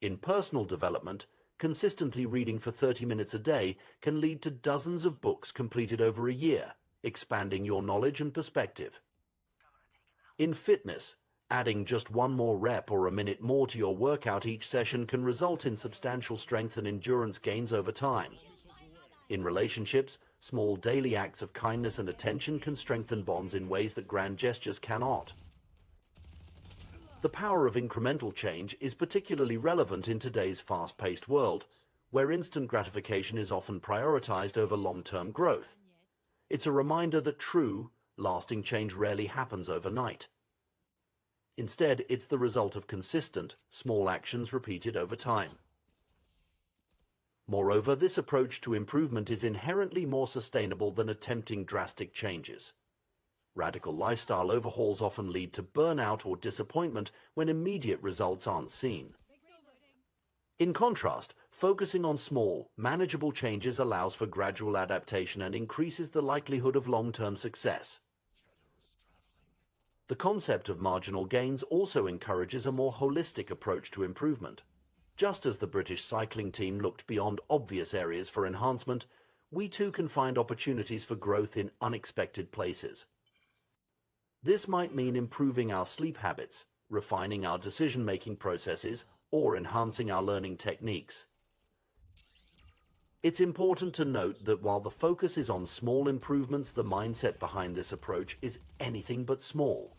In personal development, consistently reading for 30 minutes a day can lead to dozens of books completed over a year, expanding your knowledge and perspective. In fitness, adding just one more rep or a minute more to your workout each session can result in substantial strength and endurance gains over time. In relationships, small daily acts of kindness and attention can strengthen bonds in ways that grand gestures cannot. The power of incremental change is particularly relevant in today's fast-paced world, where instant gratification is often prioritized over long-term growth. It's a reminder that true, lasting change rarely happens overnight. Instead, it's the result of consistent, small actions repeated over time. Moreover, this approach to improvement is inherently more sustainable than attempting drastic changes. Radical lifestyle overhauls often lead to burnout or disappointment when immediate results aren't seen. In contrast, focusing on small, manageable changes allows for gradual adaptation and increases the likelihood of long-term success. The concept of marginal gains also encourages a more holistic approach to improvement. Just as the British cycling team looked beyond obvious areas for enhancement, we too can find opportunities for growth in unexpected places. This might mean improving our sleep habits, refining our decision-making processes, or enhancing our learning techniques. It's important to note that while the focus is on small improvements, the mindset behind this approach is anything but small.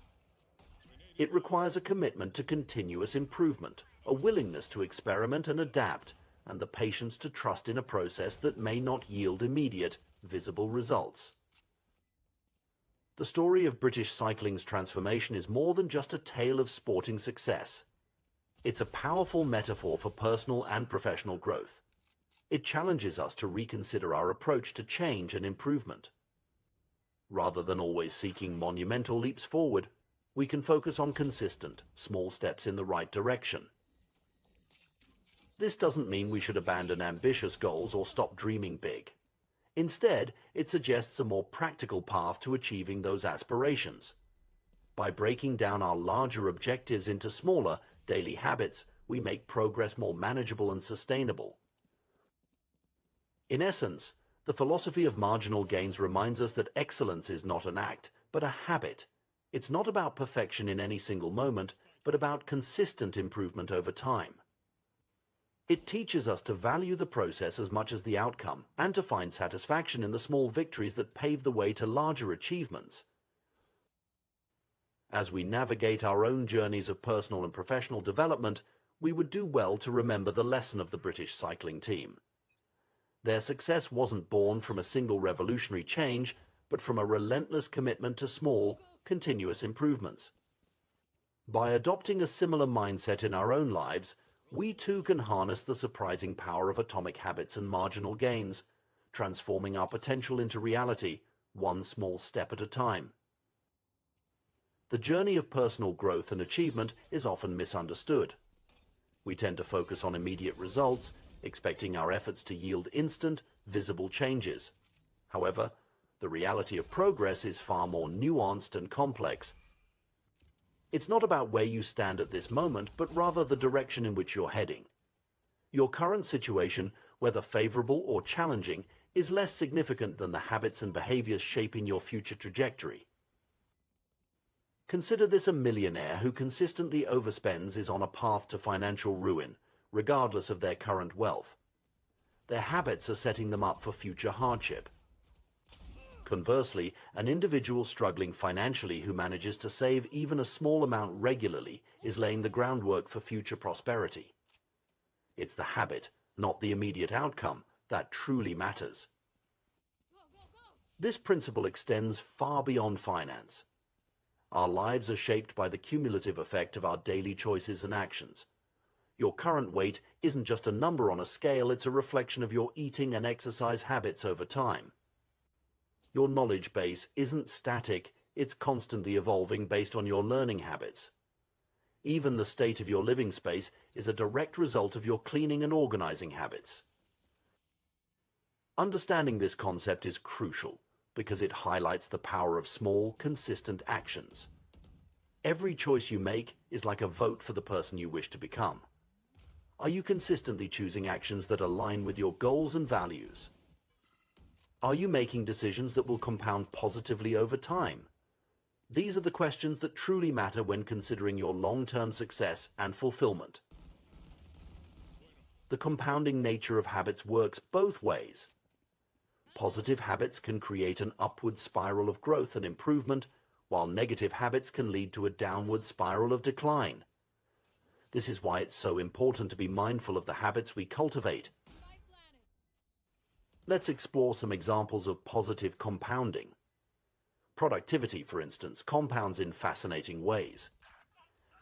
It requires a commitment to continuous improvement, a willingness to experiment and adapt, and the patience to trust in a process that may not yield immediate, visible results. The story of British cycling's transformation is more than just a tale of sporting success. It's a powerful metaphor for personal and professional growth. It challenges us to reconsider our approach to change and improvement. Rather than always seeking monumental leaps forward, we can focus on consistent, small steps in the right direction. This doesn't mean we should abandon ambitious goals or stop dreaming big. Instead, it suggests a more practical path to achieving those aspirations. By breaking down our larger objectives into smaller, daily habits, we make progress more manageable and sustainable. In essence, the philosophy of marginal gains reminds us that excellence is not an act, but a habit. It's not about perfection in any single moment, but about consistent improvement over time. It teaches us to value the process as much as the outcome, and to find satisfaction in the small victories that pave the way to larger achievements. As we navigate our own journeys of personal and professional development, we would do well to remember the lesson of the British cycling team. Their success wasn't born from a single revolutionary change, but from a relentless commitment to small, continuous improvements. By adopting a similar mindset in our own lives, we too can harness the surprising power of atomic habits and marginal gains, transforming our potential into reality, one small step at a time. The journey of personal growth and achievement is often misunderstood. We tend to focus on immediate results, expecting our efforts to yield instant, visible changes. However, the reality of progress is far more nuanced and complex. It's not about where you stand at this moment, but rather the direction in which you're heading. Your current situation, whether favorable or challenging, is less significant than the habits and behaviors shaping your future trajectory. Consider this: a millionaire who consistently overspends is on a path to financial ruin, regardless of their current wealth. Their habits are setting them up for future hardship. Conversely, an individual struggling financially who manages to save even a small amount regularly is laying the groundwork for future prosperity. It's the habit, not the immediate outcome, that truly matters. This principle extends far beyond finance. Our lives are shaped by the cumulative effect of our daily choices and actions. Your current weight isn't just a number on a scale, it's a reflection of your eating and exercise habits over time. Your knowledge base isn't static, it's constantly evolving based on your learning habits. Even the state of your living space is a direct result of your cleaning and organizing habits. Understanding this concept is crucial because it highlights the power of small, consistent actions. Every choice you make is like a vote for the person you wish to become. Are you consistently choosing actions that align with your goals and values? Are you making decisions that will compound positively over time? These are the questions that truly matter when considering your long-term success and fulfillment. The compounding nature of habits works both ways. Positive habits can create an upward spiral of growth and improvement, while negative habits can lead to a downward spiral of decline. This is why it's so important to be mindful of the habits we cultivate. Let's explore some examples of positive compounding. Productivity, for instance, compounds in fascinating ways.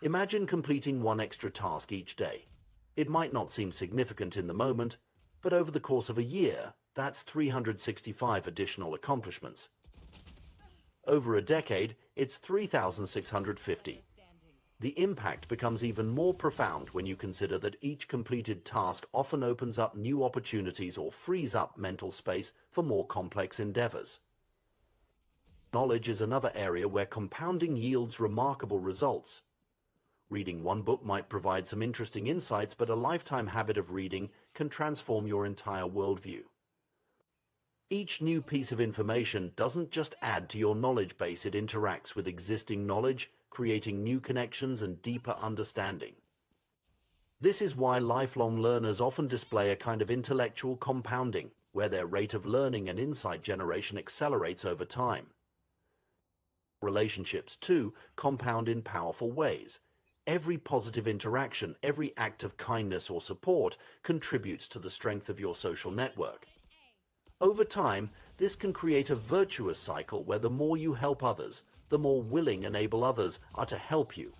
Imagine completing one extra task each day. It might not seem significant in the moment, but over the course of a year, that's 365 additional accomplishments. Over a decade, it's 3,650. The impact becomes even more profound when you consider that each completed task often opens up new opportunities or frees up mental space for more complex endeavors. Knowledge is another area where compounding yields remarkable results. Reading one book might provide some interesting insights, but a lifetime habit of reading can transform your entire worldview. Each new piece of information doesn't just add to your knowledge base, it interacts with existing knowledge, creating new connections and deeper understanding. This is why lifelong learners often display a kind of intellectual compounding, where their rate of learning and insight generation accelerates over time. Relationships, too, compound in powerful ways. Every positive interaction, every act of kindness or support contributes to the strength of your social network. Over time, this can create a virtuous cycle where the more you help others, the more willing and able others are to help you.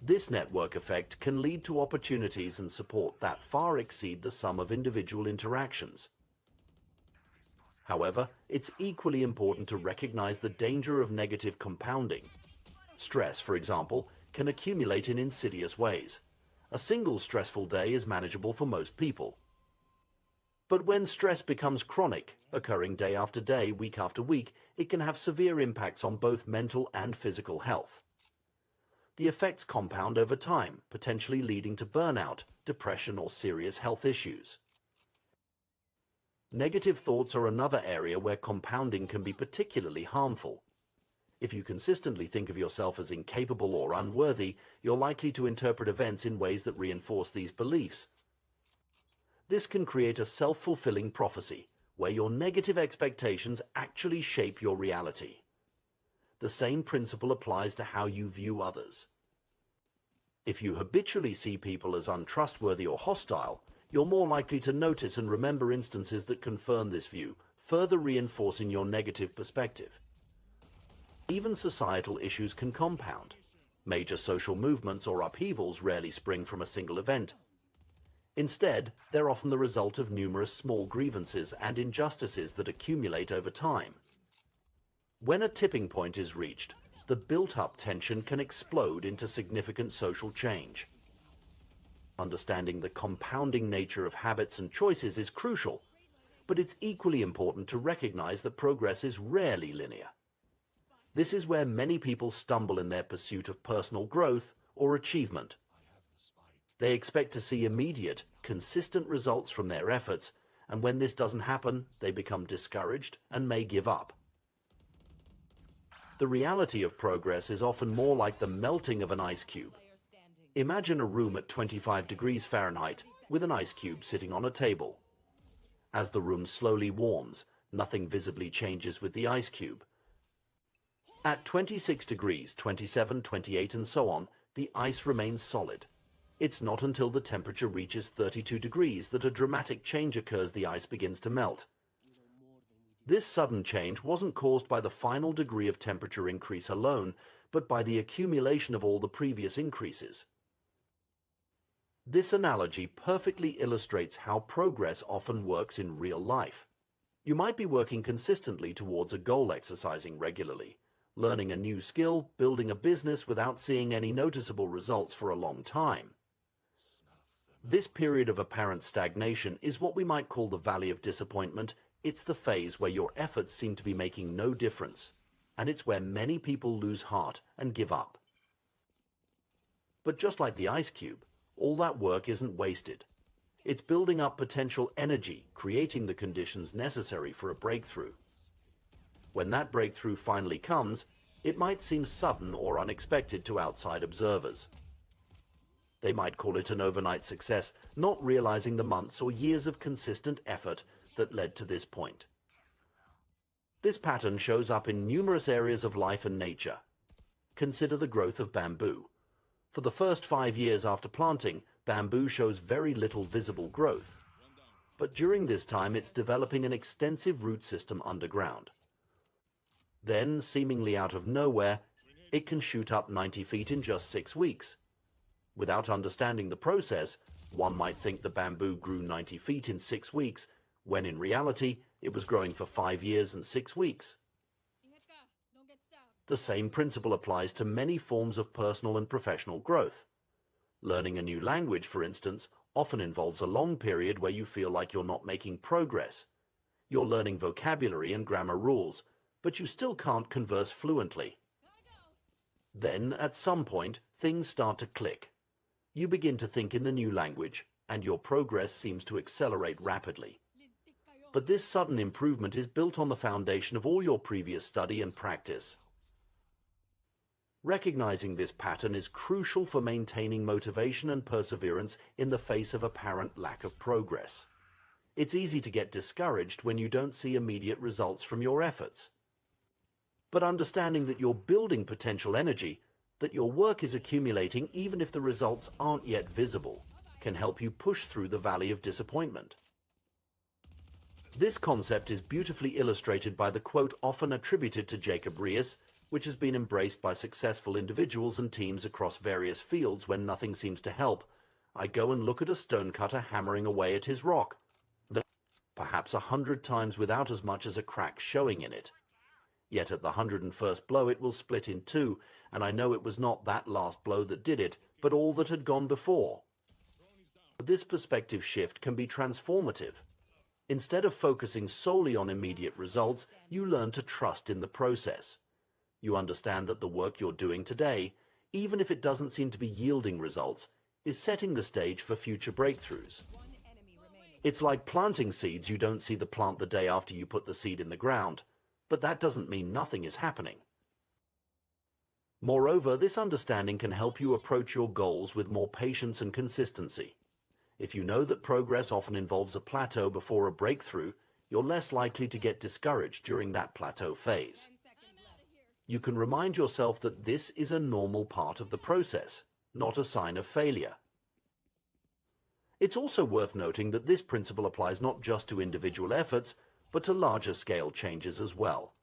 This network effect can lead to opportunities and support that far exceed the sum of individual interactions. However, it's equally important to recognize the danger of negative compounding. Stress, for example, can accumulate in insidious ways. A single stressful day is manageable for most people. But when stress becomes chronic, occurring day after day, week after week, it can have severe impacts on both mental and physical health. The effects compound over time, potentially leading to burnout, depression, or serious health issues. Negative thoughts are another area where compounding can be particularly harmful. If you consistently think of yourself as incapable or unworthy, you're likely to interpret events in ways that reinforce these beliefs. This can create a self-fulfilling prophecy, where your negative expectations actually shape your reality. The same principle applies to how you view others. If you habitually see people as untrustworthy or hostile, you're more likely to notice and remember instances that confirm this view, further reinforcing your negative perspective. Even societal issues can compound. Major social movements or upheavals rarely spring from a single event. Instead, they're often the result of numerous small grievances and injustices that accumulate over time. When a tipping point is reached, the built-up tension can explode into significant social change. Understanding the compounding nature of habits and choices is crucial, but it's equally important to recognize that progress is rarely linear. This is where many people stumble in their pursuit of personal growth or achievement. They expect to see immediate, consistent results from their efforts, and when this doesn't happen, they become discouraged and may give up. The reality of progress is often more like the melting of an ice cube. Imagine a room at 25 degrees Fahrenheit with an ice cube sitting on a table. As the room slowly warms, nothing visibly changes with the ice cube. At 26 degrees, 27, 28, and so on, the ice remains solid. It's not until the temperature reaches 32 degrees that a dramatic change occurs. The ice begins to melt. This sudden change wasn't caused by the final degree of temperature increase alone, but by the accumulation of all the previous increases. This analogy perfectly illustrates how progress often works in real life. You might be working consistently towards a goal, exercising regularly, learning a new skill, building a business without seeing any noticeable results for a long time. This period of apparent stagnation is what we might call the valley of disappointment. It's the phase where your efforts seem to be making no difference, and it's where many people lose heart and give up. But just like the ice cube, all that work isn't wasted. It's building up potential energy, creating the conditions necessary for a breakthrough. When that breakthrough finally comes, it might seem sudden or unexpected to outside observers. They might call it an overnight success, not realizing the months or years of consistent effort that led to this point. This pattern shows up in numerous areas of life and nature. Consider the growth of bamboo. For the first 5 years after planting, bamboo shows very little visible growth. But during this time, it's developing an extensive root system underground. Then, seemingly out of nowhere, it can shoot up 90 feet in just 6 weeks. Without understanding the process, one might think the bamboo grew 90 feet in 6 weeks, when in reality, it was growing for 5 years and 6 weeks. The same principle applies to many forms of personal and professional growth. Learning a new language, for instance, often involves a long period where you feel like you're not making progress. You're learning vocabulary and grammar rules, but you still can't converse fluently. Then, at some point, things start to click. You begin to think in the new language, and your progress seems to accelerate rapidly. But this sudden improvement is built on the foundation of all your previous study and practice. Recognizing this pattern is crucial for maintaining motivation and perseverance in the face of apparent lack of progress. It's easy to get discouraged when you don't see immediate results from your efforts. But understanding that you're building potential energy, that your work is accumulating even if the results aren't yet visible, can help you push through the valley of disappointment. This concept is beautifully illustrated by the quote often attributed to Jacob Riis, which has been embraced by successful individuals and teams across various fields. When nothing seems to help, I go and look at a stonecutter hammering away at his rock, perhaps 100 times without as much as a crack showing in it. Yet at the 101st blow it will split in two, and I know it was not that last blow that did it, but all that had gone before. This perspective shift can be transformative. Instead of focusing solely on immediate results, you learn to trust in the process. You understand that the work you're doing today, even if it doesn't seem to be yielding results, is setting the stage for future breakthroughs. It's like planting seeds. You don't see the plant the day after you put the seed in the ground, but that doesn't mean nothing is happening. Moreover, this understanding can help you approach your goals with more patience and consistency. If you know that progress often involves a plateau before a breakthrough, you're less likely to get discouraged during that plateau phase. You can remind yourself that this is a normal part of the process, not a sign of failure. It's also worth noting that this principle applies not just to individual efforts, but to larger scale changes as well.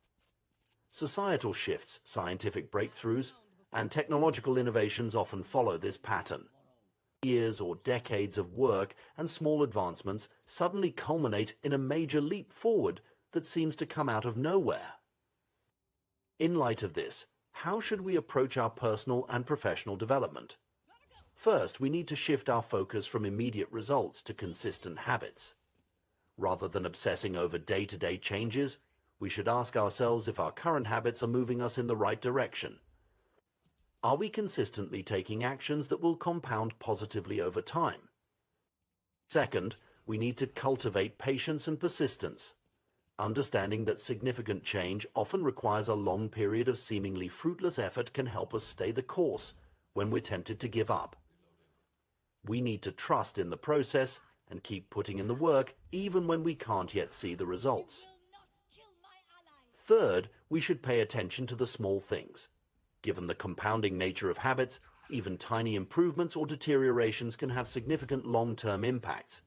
Societal shifts, scientific breakthroughs, and technological innovations often follow this pattern. Years or decades of work and small advancements suddenly culminate in a major leap forward that seems to come out of nowhere. In light of this, how should we approach our personal and professional development? First, we need to shift our focus from immediate results to consistent habits. Rather than obsessing over day-to-day changes, we should ask ourselves if our current habits are moving us in the right direction. Are we consistently taking actions that will compound positively over time? Second, we need to cultivate patience and persistence, understanding that significant change often requires a long period of seemingly fruitless effort can help us stay the course when we're tempted to give up. We need to trust in the process and keep putting in the work even when we can't yet see the results. Third, we should pay attention to the small things. Given the compounding nature of habits, even tiny improvements or deteriorations can have significant long-term impacts.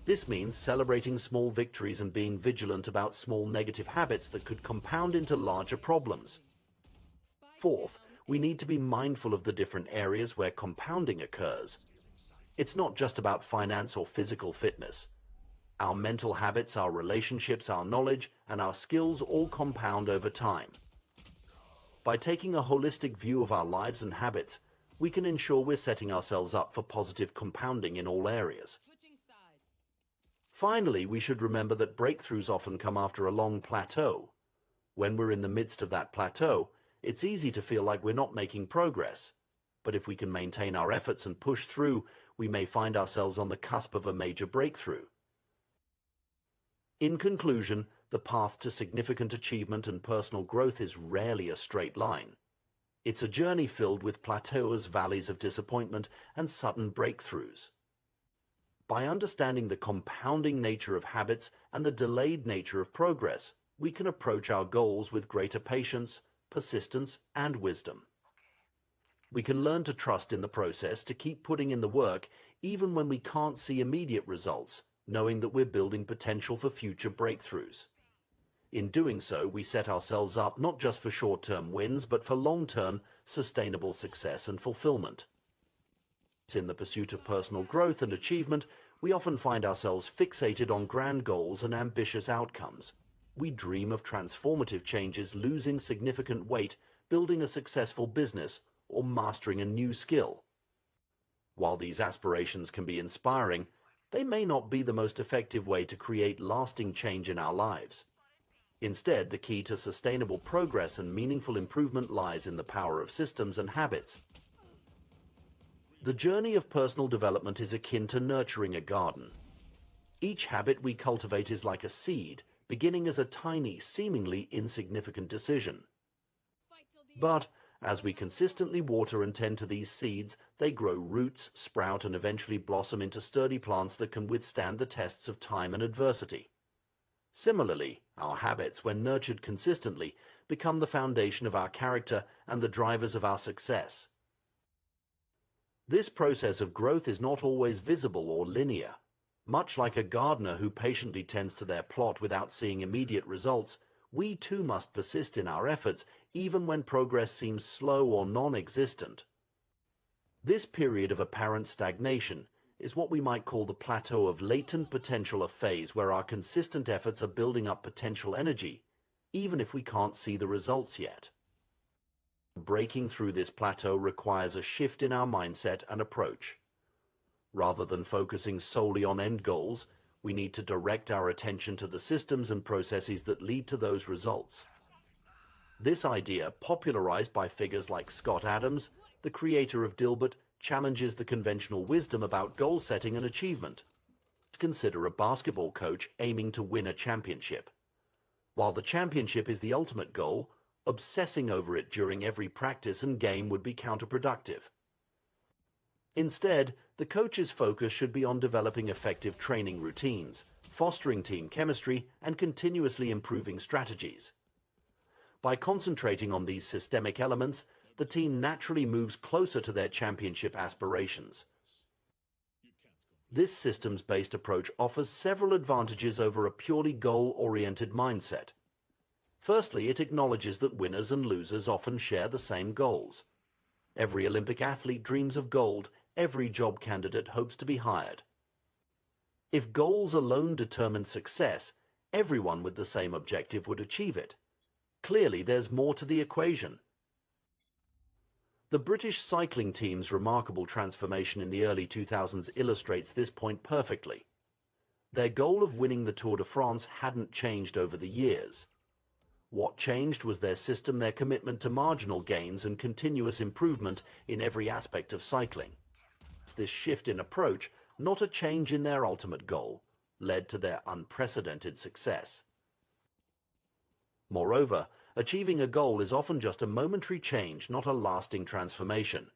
This means celebrating small victories and being vigilant about small negative habits that could compound into larger problems. Fourth, we need to be mindful of the different areas where compounding occurs. It's not just about finance or physical fitness. Our mental habits, our relationships, our knowledge, and our skills all compound over time. By taking a holistic view of our lives and habits, we can ensure we're setting ourselves up for positive compounding in all areas. Finally, we should remember that breakthroughs often come after a long plateau. When we're in the midst of that plateau, it's easy to feel like we're not making progress. But if we can maintain our efforts and push through, we may find ourselves on the cusp of a major breakthrough. In conclusion, the path to significant achievement and personal growth is rarely a straight line. It's a journey filled with plateaus, valleys of disappointment, and sudden breakthroughs. By understanding the compounding nature of habits and the delayed nature of progress, we can approach our goals with greater patience, persistence, and wisdom. We can learn to trust in the process, to keep putting in the work, even when we can't see immediate results, knowing that we're building potential for future breakthroughs. In doing so, we set ourselves up not just for short-term wins, but for long-term, sustainable success and fulfillment. In the pursuit of personal growth and achievement, we often find ourselves fixated on grand goals and ambitious outcomes. We dream of transformative changes, losing significant weight, building a successful business, or mastering a new skill. While these aspirations can be inspiring, they may not be the most effective way to create lasting change in our lives. Instead, the key to sustainable progress and meaningful improvement lies in the power of systems and habits. The journey of personal development is akin to nurturing a garden. Each habit we cultivate is like a seed, beginning as a tiny, seemingly insignificant decision. But as we consistently water and tend to these seeds, they grow roots, sprout, and eventually blossom into sturdy plants that can withstand the tests of time and adversity. Similarly, our habits, when nurtured consistently, become the foundation of our character and the drivers of our success. This process of growth is not always visible or linear. Much like a gardener who patiently tends to their plot without seeing immediate results, we too must persist in our efforts even when progress seems slow or non-existent. This period of apparent stagnation is what we might call the plateau of latent potential, a phase where our consistent efforts are building up potential energy, even if we can't see the results yet. Breaking through this plateau requires a shift in our mindset and approach. Rather than focusing solely on end goals, We need to direct our attention to the systems and processes that lead to those results. This idea, popularized by figures like Scott Adams, the creator of Dilbert, challenges the conventional wisdom about goal setting and achievement. Consider a basketball coach aiming to win a championship. While the championship is the ultimate goal, obsessing over it during every practice and game would be counterproductive. Instead, the coach's focus should be on developing effective training routines, fostering team chemistry, and continuously improving strategies. By concentrating on these systemic elements, the team naturally moves closer to their championship aspirations. This systems-based approach offers several advantages over a purely goal-oriented mindset. Firstly, it acknowledges that winners and losers often share the same goals. Every Olympic athlete dreams of gold. Every job candidate hopes to be hired. If goals alone determine success, everyone with the same objective would achieve it. Clearly, there's more to the equation. The British cycling team's remarkable transformation in the early 2000s illustrates this point perfectly. Their goal of winning the Tour de France hadn't changed over the years. What changed was their system, their commitment to marginal gains and continuous improvement in every aspect of cycling. This shift in approach, not a change in their ultimate goal, led to their unprecedented success. Moreover, achieving a goal is often just a momentary change, not a lasting transformation.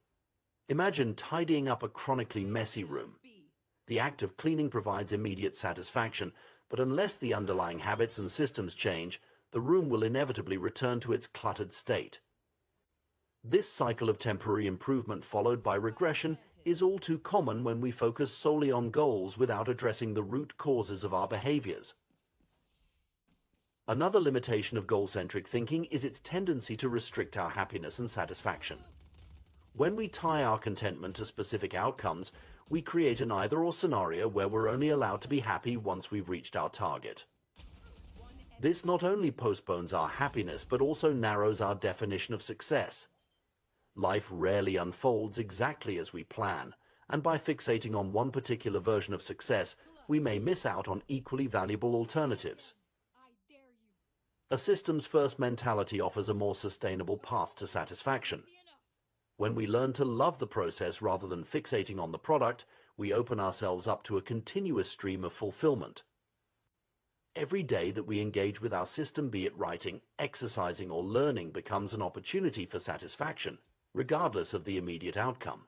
Imagine tidying up a chronically messy room. The act of cleaning provides immediate satisfaction, but unless the underlying habits and systems change, the room will inevitably return to its cluttered state. This cycle of temporary improvement followed by regression is all too common when we focus solely on goals without addressing the root causes of our behaviors. Another limitation of goal-centric thinking is its tendency to restrict our happiness and satisfaction. When we tie our contentment to specific outcomes, we create an either-or scenario where we're only allowed to be happy once we've reached our target. This not only postpones our happiness, but also narrows our definition of success. Life rarely unfolds exactly as we plan, and by fixating on one particular version of success, we may miss out on equally valuable alternatives. A systems-first mentality offers a more sustainable path to satisfaction. When we learn to love the process rather than fixating on the product, we open ourselves up to a continuous stream of fulfillment. Every day that we engage with our system, be it writing, exercising, or learning, becomes an opportunity for satisfaction, regardless of the immediate outcome.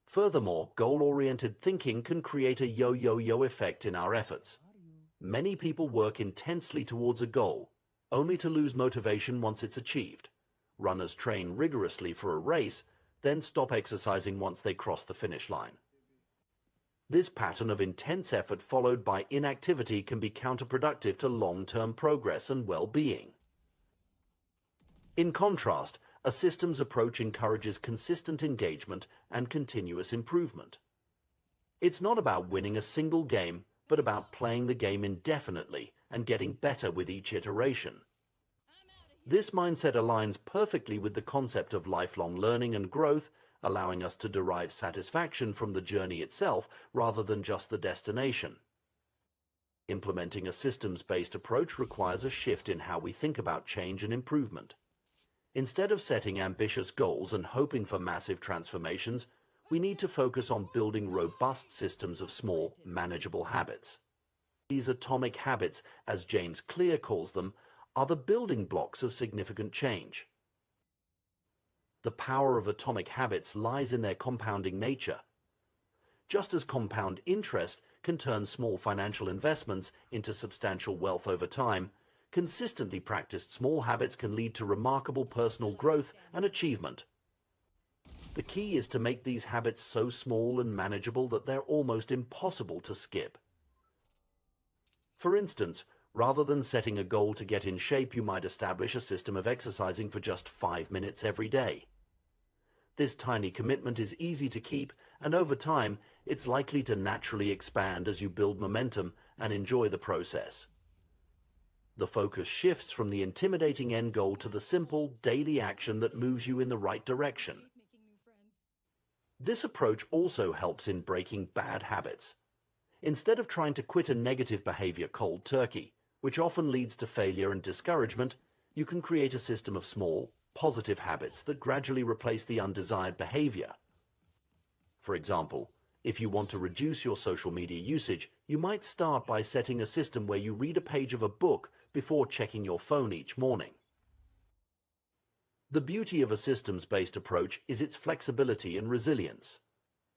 Furthermore, goal-oriented thinking can create a yo-yo-yo effect in our efforts. Many people work intensely towards a goal, only to lose motivation once it's achieved. Runners train rigorously for a race, then stop exercising once they cross the finish line. This pattern of intense effort followed by inactivity can be counterproductive to long-term progress and well-being. In contrast, a systems approach encourages consistent engagement and continuous improvement. It's not about winning a single game, but about playing the game indefinitely and getting better with each iteration. This mindset aligns perfectly with the concept of lifelong learning and growth, allowing us to derive satisfaction from the journey itself rather than just the destination. Implementing a systems-based approach requires a shift in how we think about change and improvement. Instead of setting ambitious goals and hoping for massive transformations, we need to focus on building robust systems of small, manageable habits. These atomic habits, as James Clear calls them, are the building blocks of significant change. The power of atomic habits lies in their compounding nature. Just as compound interest can turn small financial investments into substantial wealth over time, consistently practiced small habits can lead to remarkable personal growth and achievement. The key is to make these habits so small and manageable that they're almost impossible to skip. For instance, rather than setting a goal to get in shape, you might establish a system of exercising for just 5 minutes every day. This tiny commitment is easy to keep, and over time, it's likely to naturally expand as you build momentum and enjoy the process. The focus shifts from the intimidating end goal to the simple, daily action that moves you in the right direction. This approach also helps in breaking bad habits. Instead of trying to quit a negative behavior cold turkey, which often leads to failure and discouragement, you can create a system of small, positive habits that gradually replace the undesired behavior. For example, if you want to reduce your social media usage, you might start by setting a system where you read a page of a book before checking your phone each morning. The beauty of a systems-based approach is its flexibility and resilience.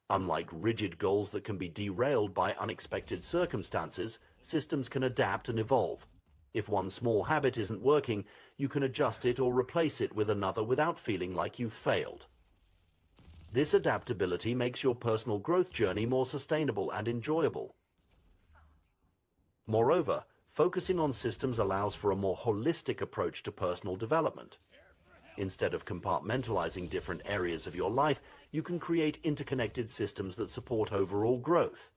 Unlike rigid goals that can be derailed by unexpected circumstances, systems can adapt and evolve. If one small habit isn't working, you can adjust it or replace it with another without feeling like you've failed. This adaptability makes your personal growth journey more sustainable and enjoyable. Moreover, focusing on systems allows for a more holistic approach to personal development. Instead of compartmentalizing different areas of your life, you can create interconnected systems that support overall growth.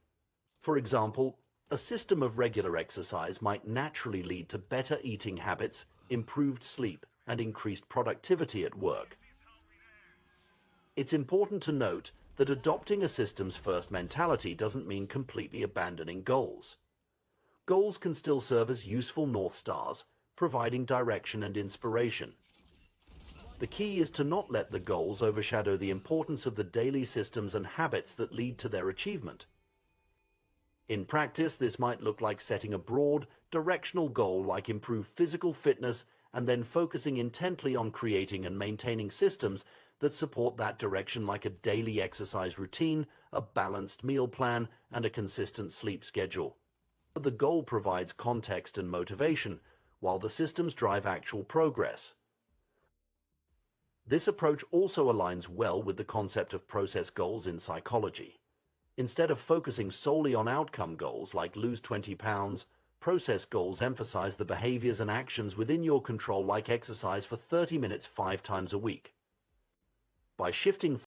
For example, a system of regular exercise might naturally lead to better eating habits, improved sleep, and increased productivity at work. It's important to note that adopting a systems-first mentality doesn't mean completely abandoning goals. Goals can still serve as useful North Stars, providing direction and inspiration. The key is to not let the goals overshadow the importance of the daily systems and habits that lead to their achievement. In practice, this might look like setting a broad, directional goal like improved physical fitness and then focusing intently on creating and maintaining systems that support that direction, like a daily exercise routine, a balanced meal plan, and a consistent sleep schedule. The goal provides context and motivation, while the systems drive actual progress. This approach also aligns well with the concept of process goals in psychology. Instead of focusing solely on outcome goals like lose 20 pounds, process goals emphasize the behaviors and actions within your control, like exercise for 30 minutes 5 times a week. By shifting